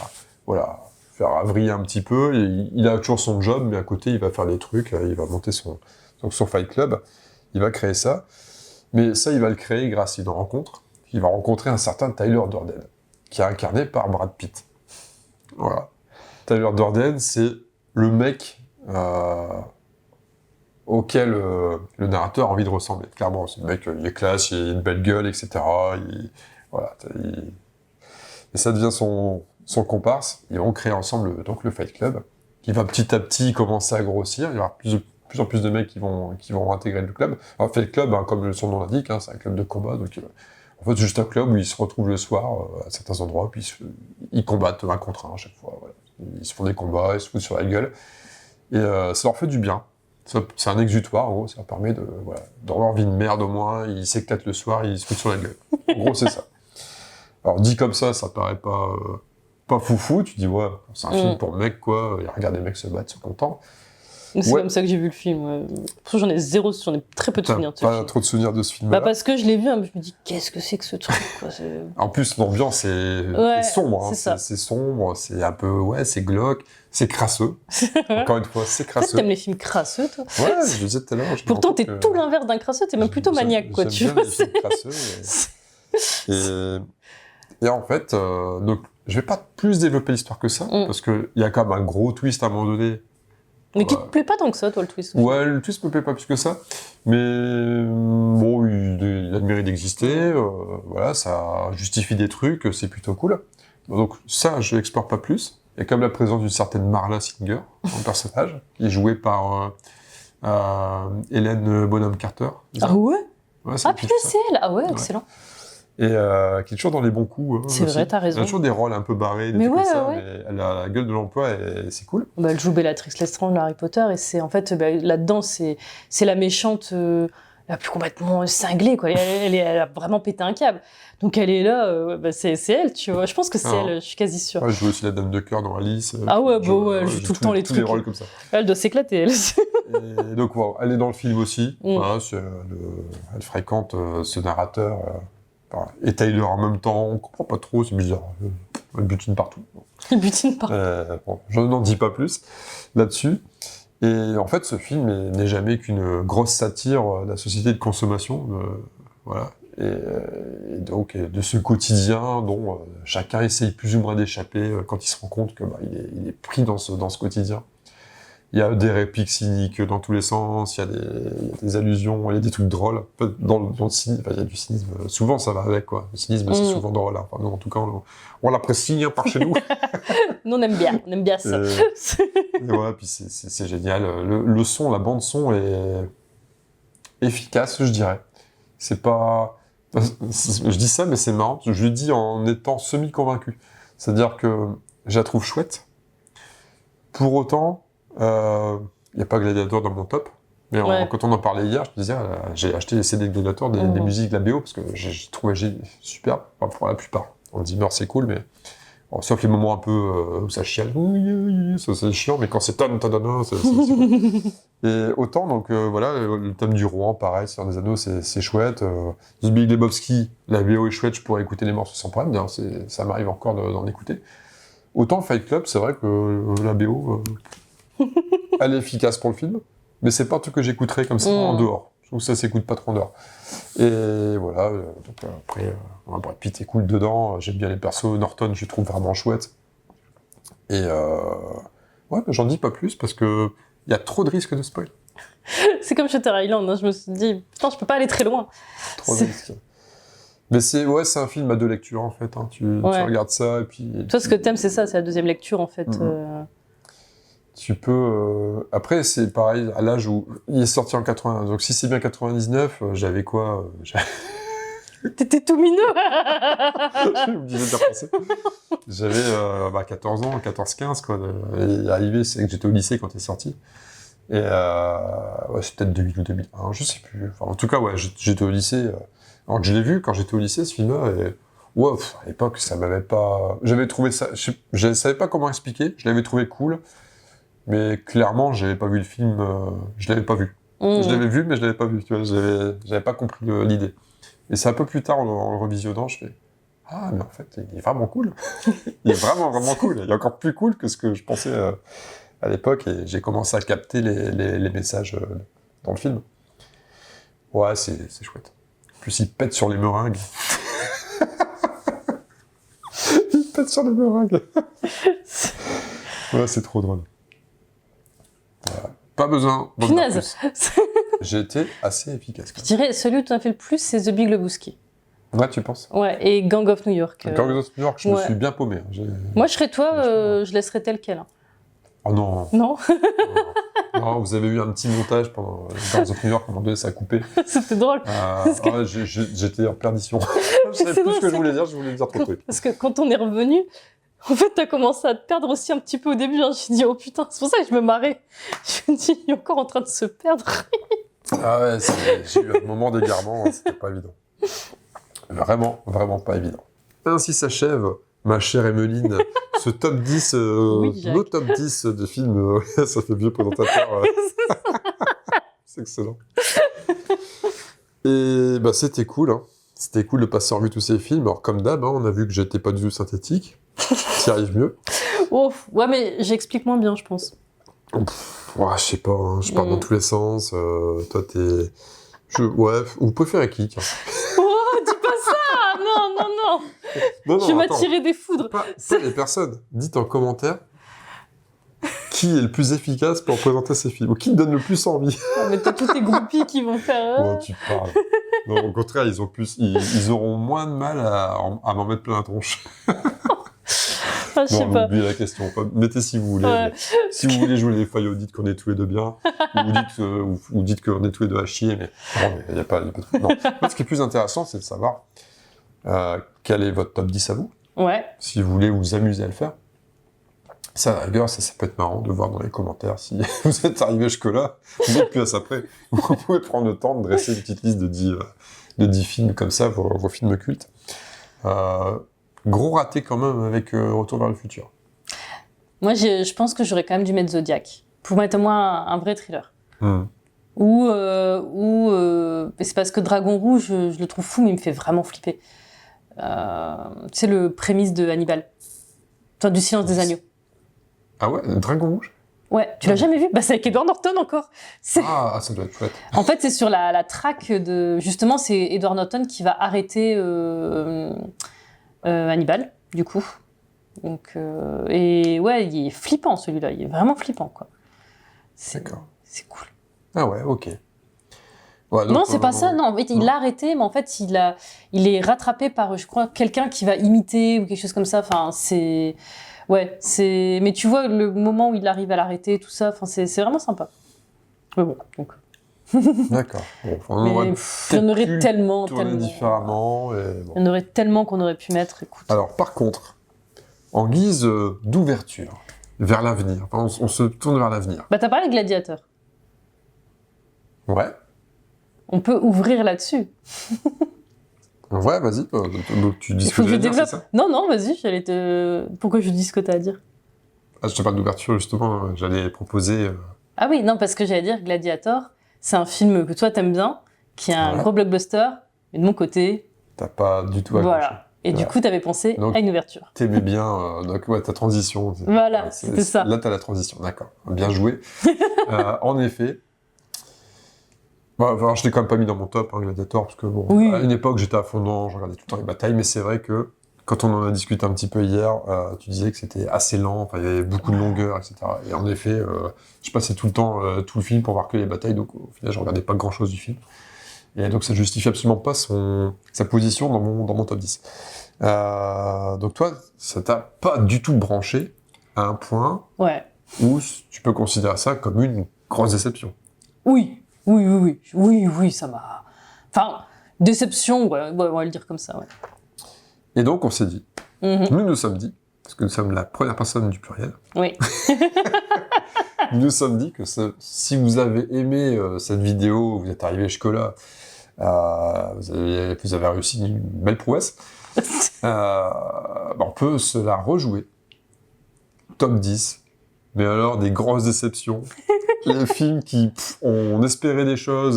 faire vriller un petit peu. Et il a toujours son job, mais à côté, il va faire des trucs. Il va monter son Fight Club. Il va créer ça. Mais ça, il va le créer grâce à une rencontre. Il va rencontrer un certain Tyler Durden, qui est incarné par Brad Pitt. Voilà. Tyler Durden, c'est le mec auquel le narrateur a envie de ressembler. Clairement, c'est le mec, il est classe, il a une belle gueule, etc. Et ça devient son comparse. Ils vont créer ensemble donc le Fight Club, qui va petit à petit commencer à grossir. Il y aura de plus en plus de mecs qui vont intégrer le club. Alors Fight Club, comme son nom l'indique, c'est un club de combat. Donc en fait, c'est juste un club où ils se retrouvent le soir à certains endroits, puis ils combattent 1 contre 1 à chaque fois. Voilà. Ils se font des combats, ils se foutent sur la gueule. Et ça leur fait du bien. C'est un exutoire, en gros, ça permet de, voilà, dans leur vie de merde au moins, ils s'éclatent le soir, ils se foutent sur la gueule. En gros, c'est ça. Alors, dit comme ça paraît pas foufou, tu dis, ouais, c'est un film pour mecs, quoi, et regarde des mecs se battre, ils sont contents. C'est comme ça que j'ai vu le film. Ouais. Pour j'en ai très peu de souvenirs de ce film. Pas trop de souvenirs de ce film-là. parce que je l'ai vu, hein, je me dis, qu'est-ce que c'est que ce truc, quoi, En plus, l'ambiance est sombre, hein, c'est sombre, c'est un peu, c'est glauque, c'est crasseux. Encore une fois, c'est crasseux. T'aimes les films crasseux, toi? Ouais, je disais tout à l'heure. Pourtant, t'es tout l'inverse d'un crasseux, t'es même plutôt maniaque, quoi, tu vois. J'aime bien les films crasseux. Et en fait, donc, je vais pas plus développer l'histoire que ça, parce qu'il y a quand même un gros twist à un moment donné. Mais qui te plaît pas tant que ça, toi, le twist? Ouais, le twist me plaît pas plus que ça. Mais bon, il a le mérite d'exister. Voilà, ça justifie des trucs, c'est plutôt cool. Donc ça, je l'explore pas plus. Il y a comme la présence d'une certaine Marla Singer en personnage, qui est jouée par Hélène Bonham Carter. Ah ouais, putain, c'est elle. Ah ouais, excellent. Et qui est toujours dans les bons coups. C'est vrai, t'as raison. Elle a toujours des rôles un peu barrés, des trucs comme ça, mais elle a la gueule de l'emploi et c'est cool. Bah, elle joue Bellatrix Lestrange dans Harry Potter et c'est en fait là-dedans c'est la méchante la plus complètement cinglée, quoi. Elle a vraiment pété un câble. Donc elle est là, c'est elle, tu vois. Je pense que c'est elle, je suis quasi sûre. Ouais, elle joue aussi la Dame de Cœur dans Alice. Elle joue tout le temps les trucs. Les rôles comme ça. Elle doit s'éclater, elle. Et donc voilà, elle est dans le film aussi. Voilà, elle fréquente ce narrateur. Et Tyler en même temps, on comprend pas trop, c'est bizarre. Elle butine partout. Elle butine partout. Je n'en dis pas plus là-dessus. Et en fait, ce film n'est jamais qu'une grosse satire de la société de consommation. Voilà. Et donc, de ce quotidien dont chacun essaye plus ou moins d'échapper quand il se rend compte que il est pris dans ce quotidien. Il y a des répliques cyniques dans tous les sens, il y a des allusions, il y a des trucs drôles. Dans le cynisme, il y a du cynisme. Souvent, ça va avec, quoi. Le cynisme, c'est souvent drôle. Hein. Enfin, nous, en tout cas, on l'apprécie par chez nous. Nous, on aime bien ça. Et voilà, puis c'est génial. Le son, la bande son est efficace, je dirais. C'est pas... Je dis ça, mais c'est marrant. Je le dis en étant semi-convaincu. C'est-à-dire que je la trouve chouette. Pour autant... Il n'y a pas Gladiator dans mon top, mais quand on en parlait hier, je te disais, j'ai acheté les CD de Gladiator, des musiques de la BO, parce que j'ai trouvé super, enfin, pour la plupart. On dit c'est cool, mais sauf les moments un peu où ça chiale, ça c'est chiant, mais quand c'est ton, c'est cool. Et autant, donc voilà, le thème du Rouen, pareil, Seigneur des Anneaux, c'est chouette. The Big Lebowski, la BO est chouette, je pourrais écouter les morceaux sans problème, d'ailleurs, ça m'arrive encore d'en écouter. Autant Fight Club, c'est vrai que la BO... elle est efficace pour le film, mais c'est pas un truc que j'écouterais comme ça en dehors. Je trouve que ça s'écoute pas trop en dehors. Et voilà, donc après, Brad Pitt est cool dedans, j'aime bien les persos, Norton, je le trouve vraiment chouette. Et mais j'en dis pas plus parce que il y a trop de risques de spoil. C'est comme Shutter Island, hein, je me suis dit, putain, je peux pas aller très loin. Trop de risques. Mais c'est un film à deux lectures en fait. Hein. Tu regardes ça et puis. Toi, ce que t'aimes, c'est ça, c'est la deuxième lecture en fait. Tu peux... Après, c'est pareil, à l'âge où... Il est sorti en 80, donc si c'est bien 99, j'avais quoi T'étais tout minot. J'ai oublié de dire penser. J'avais 14 ans, 14-15, quoi. Et arrivé, c'est que j'étais au lycée quand il est sorti. Et c'est peut-être 2000 ou 2001, je sais plus. Enfin, en tout cas, j'étais au lycée. Alors je l'ai vu quand j'étais au lycée, ce film-là, et... à l'époque, ça m'avait pas... J'avais trouvé ça... Je savais pas comment expliquer, je l'avais trouvé cool. Mais clairement, j'avais pas vu le film, je l'avais pas vu. Je l'avais vu, mais je l'avais pas vu, tu vois, j'avais pas compris l'idée. Et c'est un peu plus tard, en le revisionnant, je fais « Ah, mais en fait, il est vraiment cool. Il est vraiment, vraiment cool. Il est encore plus cool que ce que je pensais à l'époque, et j'ai commencé à capter les messages dans le film. Ouais, c'est chouette. En plus, il pète sur les meringues. Il pète sur les meringues. Ouais, c'est trop drôle. Pas besoin d'en dire plus. J'ai été assez efficace. Je dirais, celui où tu as fait le plus, c'est The Big Lebowski. Ouais, tu penses? Ouais, et Gang of New York. Gang of New York, je me suis bien paumé. Moi, je serais toi, je laisserais tel quel. Hein. Oh non. Non. Non, vous avez eu un petit montage pendant Gang of New York, à un moment donné, ça a coupé. C'était drôle. J'étais en perdition. Je savais plus ce que je voulais dire trop de trucs. Parce que quand on est revenu, En fait, t'as commencé à te perdre aussi un petit peu au début. Hein. J'ai dit, oh putain, c'est pour ça que je me marrais. Je me dis, il est encore en train de se perdre. Ah ouais, j'ai eu un moment d'égarement, c'était pas évident. Vraiment, vraiment pas évident. Ainsi s'achève, ma chère Emeline, ce top 10, nos top 10 de films, ça fait vieux présentateur. C'est excellent. Et bah c'était cool, hein. C'était cool de passer en revue tous ces films. Alors comme d'hab, hein, on a vu que j'étais pas du tout synthétique. T'y arrives mieux. Oh, ouais, mais j'explique moins bien, je pense. Ouais, je sais pas, hein, je parle dans tous les sens. Toi, t'es... Ouais, vous préférez qui tiens. Oh, dis pas ça. Non, non, non. Non, Je vais attends. m'attirer des foudres. Pas les personnes. Dites en commentaire qui est le plus efficace pour présenter ces films, ou qui te donne le plus envie. Oh, mais t'as tous tes groupies qui vont faire... Oh, tu parles. Non, au contraire, ils auront moins de mal à m'en mettre plein la tronche. Ah, je sais pas. Oubliez la question. Mettez si vous voulez. Ouais. Si vous voulez jouer les faillots, dites qu'on est tous les deux bien. Ou dites qu'on est tous les deux à chier, mais non, mais il n'y a pas de truc. Non. Moi, ce qui est plus intéressant, c'est de savoir quel est votre top 10 à vous. Ouais. Si vous voulez vous amuser à le faire. Ça, à la rigueur, ça peut être marrant de voir dans les commentaires si vous êtes arrivé jusque-là. Vous êtes plus à ça près. Vous pouvez prendre le temps de dresser une petite liste de 10 films comme ça, vos films cultes. Gros raté quand même avec Retour vers le futur. Moi, je pense que j'aurais quand même dû mettre Zodiac. Pour mettre moi un vrai thriller. Mm. Ou c'est parce que Dragon Rouge, je le trouve fou, mais il me fait vraiment flipper. Tu sais, le prémisse de Hannibal. Toi, du Silence des Agneaux. Ah ouais, Dragon Rouge? Ouais, tu l'as jamais vu? Bah, c'est avec Edward Norton encore. Ah, ça doit être chouette. En fait, c'est sur la traque de... Justement, c'est Edward Norton qui va arrêter Hannibal, du coup. Donc, et ouais, il est flippant, celui-là. Il est vraiment flippant, quoi. D'accord. C'est cool. Ah ouais, ok. Ouais, donc, non, c'est pas ça, non. En fait, il l'a arrêté, mais en fait, il est rattrapé par, je crois, quelqu'un qui va imiter ou quelque chose comme ça. Enfin, c'est... Ouais, c'est... Mais tu vois, le moment où il arrive à l'arrêter, tout ça, enfin, c'est vraiment sympa. Mais bon, donc... D'accord. Bon, il y en aurait tellement. différemment. Et bon. Il y en aurait tellement qu'on aurait pu mettre, écoute. Alors, par contre, en guise d'ouverture vers l'avenir, on se tourne vers l'avenir. Bah, t'as parlé de Gladiateur. Ouais. On peut ouvrir là-dessus. Ouais, vas-y. Donc, tu dis Il ce faut que que je j'allais dire, développe. c'est ça? Non, non, vas-y, j'allais te... Pourquoi je dis ce que t'as à dire? Ah, je te parle d'ouverture, justement. J'allais proposer... Ah oui, non, parce que j'allais dire Gladiator, c'est un film que toi t'aimes bien, qui est un gros blockbuster, mais de mon côté... T'as pas du tout accroché. Voilà. Et du coup, t'avais pensé donc, à une ouverture. T'aimais bien, donc ouais, ta transition. Voilà, c'était ça. Là, t'as la transition, d'accord. Bien joué. En effet... Bon, alors, je l'ai quand même pas mis dans mon top, hein, Gladiator, parce que bon, oui. À une époque, j'étais à fond dedans, je regardais tout le temps les batailles, mais c'est vrai que quand on en a discuté un petit peu hier, tu disais que c'était assez lent, enfin, il y avait beaucoup de longueur, etc. Et en effet, je passais tout le temps, tout le film pour voir que les batailles, donc au final, je regardais pas grand-chose du film. Et donc, ça justifie absolument pas sa position dans mon top 10. Donc toi, ça t'a pas du tout branché à un point où tu peux considérer ça comme une grosse déception. Oui, ça m'a... Enfin, déception, ouais, on va le dire comme ça, ouais. Et donc, on s'est dit, nous sommes dit, parce que nous sommes la première personne du pluriel, oui. nous nous sommes dit que si vous avez aimé cette vidéo, vous êtes arrivé jusque-là, vous avez réussi une belle prouesse, on peut se la rejouer. Top 10, mais alors des grosses déceptions. Les films qui, on espérait des choses,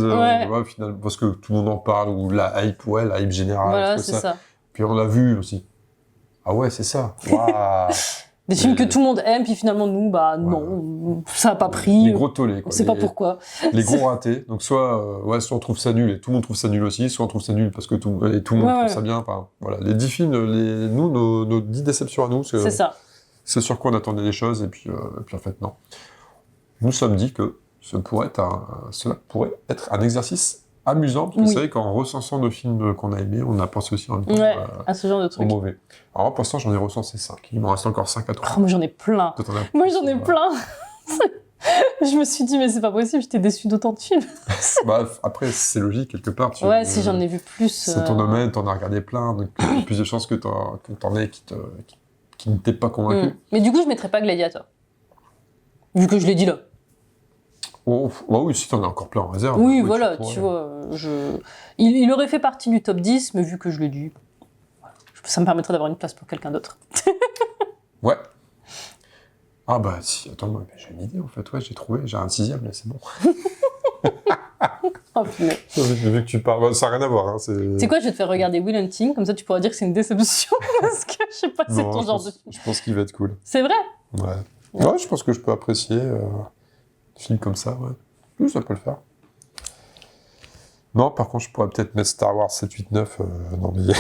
finalement, parce que tout le monde en parle, ou la hype générale. Voilà, c'est ça. Puis on l'a vu aussi. Ah ouais, c'est ça. Waouh. Des films que tout le monde aime, puis finalement, nous, non, ça n'a pas pris. Les gros tollés, quoi. On sait pas pourquoi. Les gros ratés. Donc soit on trouve ça nul, et tout le monde trouve ça nul aussi, soit on trouve ça nul parce que tout le monde trouve ça bien. Enfin, voilà, les 10 films, nos 10 déceptions à nous, c'est ça. C'est sur quoi on attendait les choses, et puis en fait, non. Nous sommes dit que cela pourrait être un exercice amusant, parce que c'est vrai qu'en recensant nos films qu'on a aimés, on a pensé aussi en même temps à ce genre de trucs. Au mauvais. Alors pour l'instant, j'en ai recensé 5. Il m'en reste encore 5 à trouver. Oh, moi j'en ai plein. Moi j'en ai plein. Je me suis dit, mais c'est pas possible, j'étais déçue d'autant de films. Après, c'est logique, quelque part. Si j'en ai vu plus. C'est ton domaine, t'en as regardé plein, donc il y a plus de chances que t'en aies qui qui ne t'ait pas convaincu. Mais du coup, je mettrais pas Gladiator. Vu que je l'ai dit là. Oh, bah oui, si t'en as encore plein en réserve. Oui, oui, voilà, tu vois. Il aurait fait partie du top 10, mais vu que je l'ai dit, ça me permettrait d'avoir une place pour quelqu'un d'autre. Ouais. Ah bah si, attends, moi, j'ai une idée en fait, ouais, j'ai trouvé, j'ai un 6e, là, c'est bon. Oh, punaise. Vu que tu parles, bah, ça n'a rien à voir. Hein, C'est quoi, je vais te faire regarder Will Hunting, comme ça tu pourras dire que c'est une déception, parce que je sais pas, c'est ton genre de film. Je pense qu'il va être cool. C'est vrai? Ouais. Ouais, je pense que je peux apprécier un film comme ça, ouais. Oui, ça peut le faire. Non, par contre, je pourrais peut-être mettre Star Wars 7, 8, 9 dans les...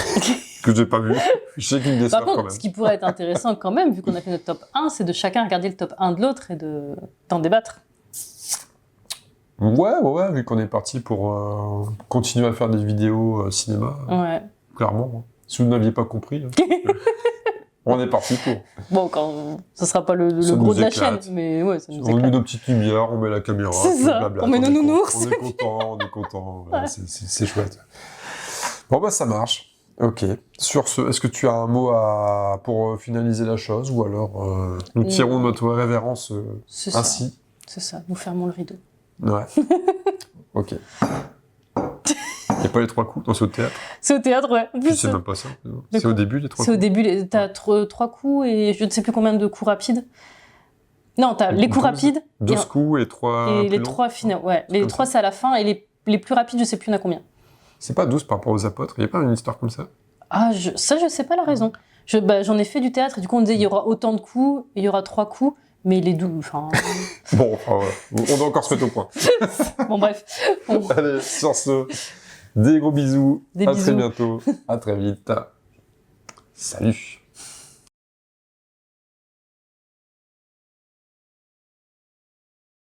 que j'ai pas vu. Je sais qu'il me déçoit Par contre, quand même. ce qui pourrait être intéressant quand même, vu qu'on a fait notre top 1, c'est de chacun regarder le top 1 de l'autre et d'en débattre. Ouais, vu qu'on est parti pour continuer à faire des vidéos cinéma, Ouais. clairement. Hein. Si vous n'aviez pas compris, hein, on est parti pour. Bon, ce sera pas le Ça gros nous de la éclate. chaîne, mais ouais, ça nous On met éclate. nos petites lumières, on met la caméra, C'est tout le ça, blabla, on met nos nounours. On est content, Ouais. c'est chouette. Bon bah ça marche. Ok. Sur ce, est-ce que tu as un mot pour finaliser la chose, ou alors nous tirons notre révérence C'est ça. ainsi. C'est ça, nous fermons le rideau. Ouais. Ok. Il n'y a pas les 3 coups, non, c'est au théâtre. C'est au théâtre, ouais. En Tu plus, sais même pas ça. De C'est au début les 3 c'est coups. au début, t'as 3 coups et je ne sais plus combien de coups rapides. Non, t'as les coups 12 rapides 12 coups et 3 et plus les longs. 3 finaux. Ouais, les comme 3 c'est à la fin et les plus rapides, je sais plus il y en a combien. C'est pas 12 par rapport aux apôtres, il n'y a pas une histoire comme ça? Ah, ça, je sais pas la raison. J'en ai fait du théâtre et du coup, on disait il y aura autant de coups, il y aura 3 coups, mais les 12. Enfin. Bon, enfin, voilà. On doit encore se mettre au point. Bon, bref. Allez, sur ce, des gros bisous. Des à bisous. très bientôt. À très vite. Salut.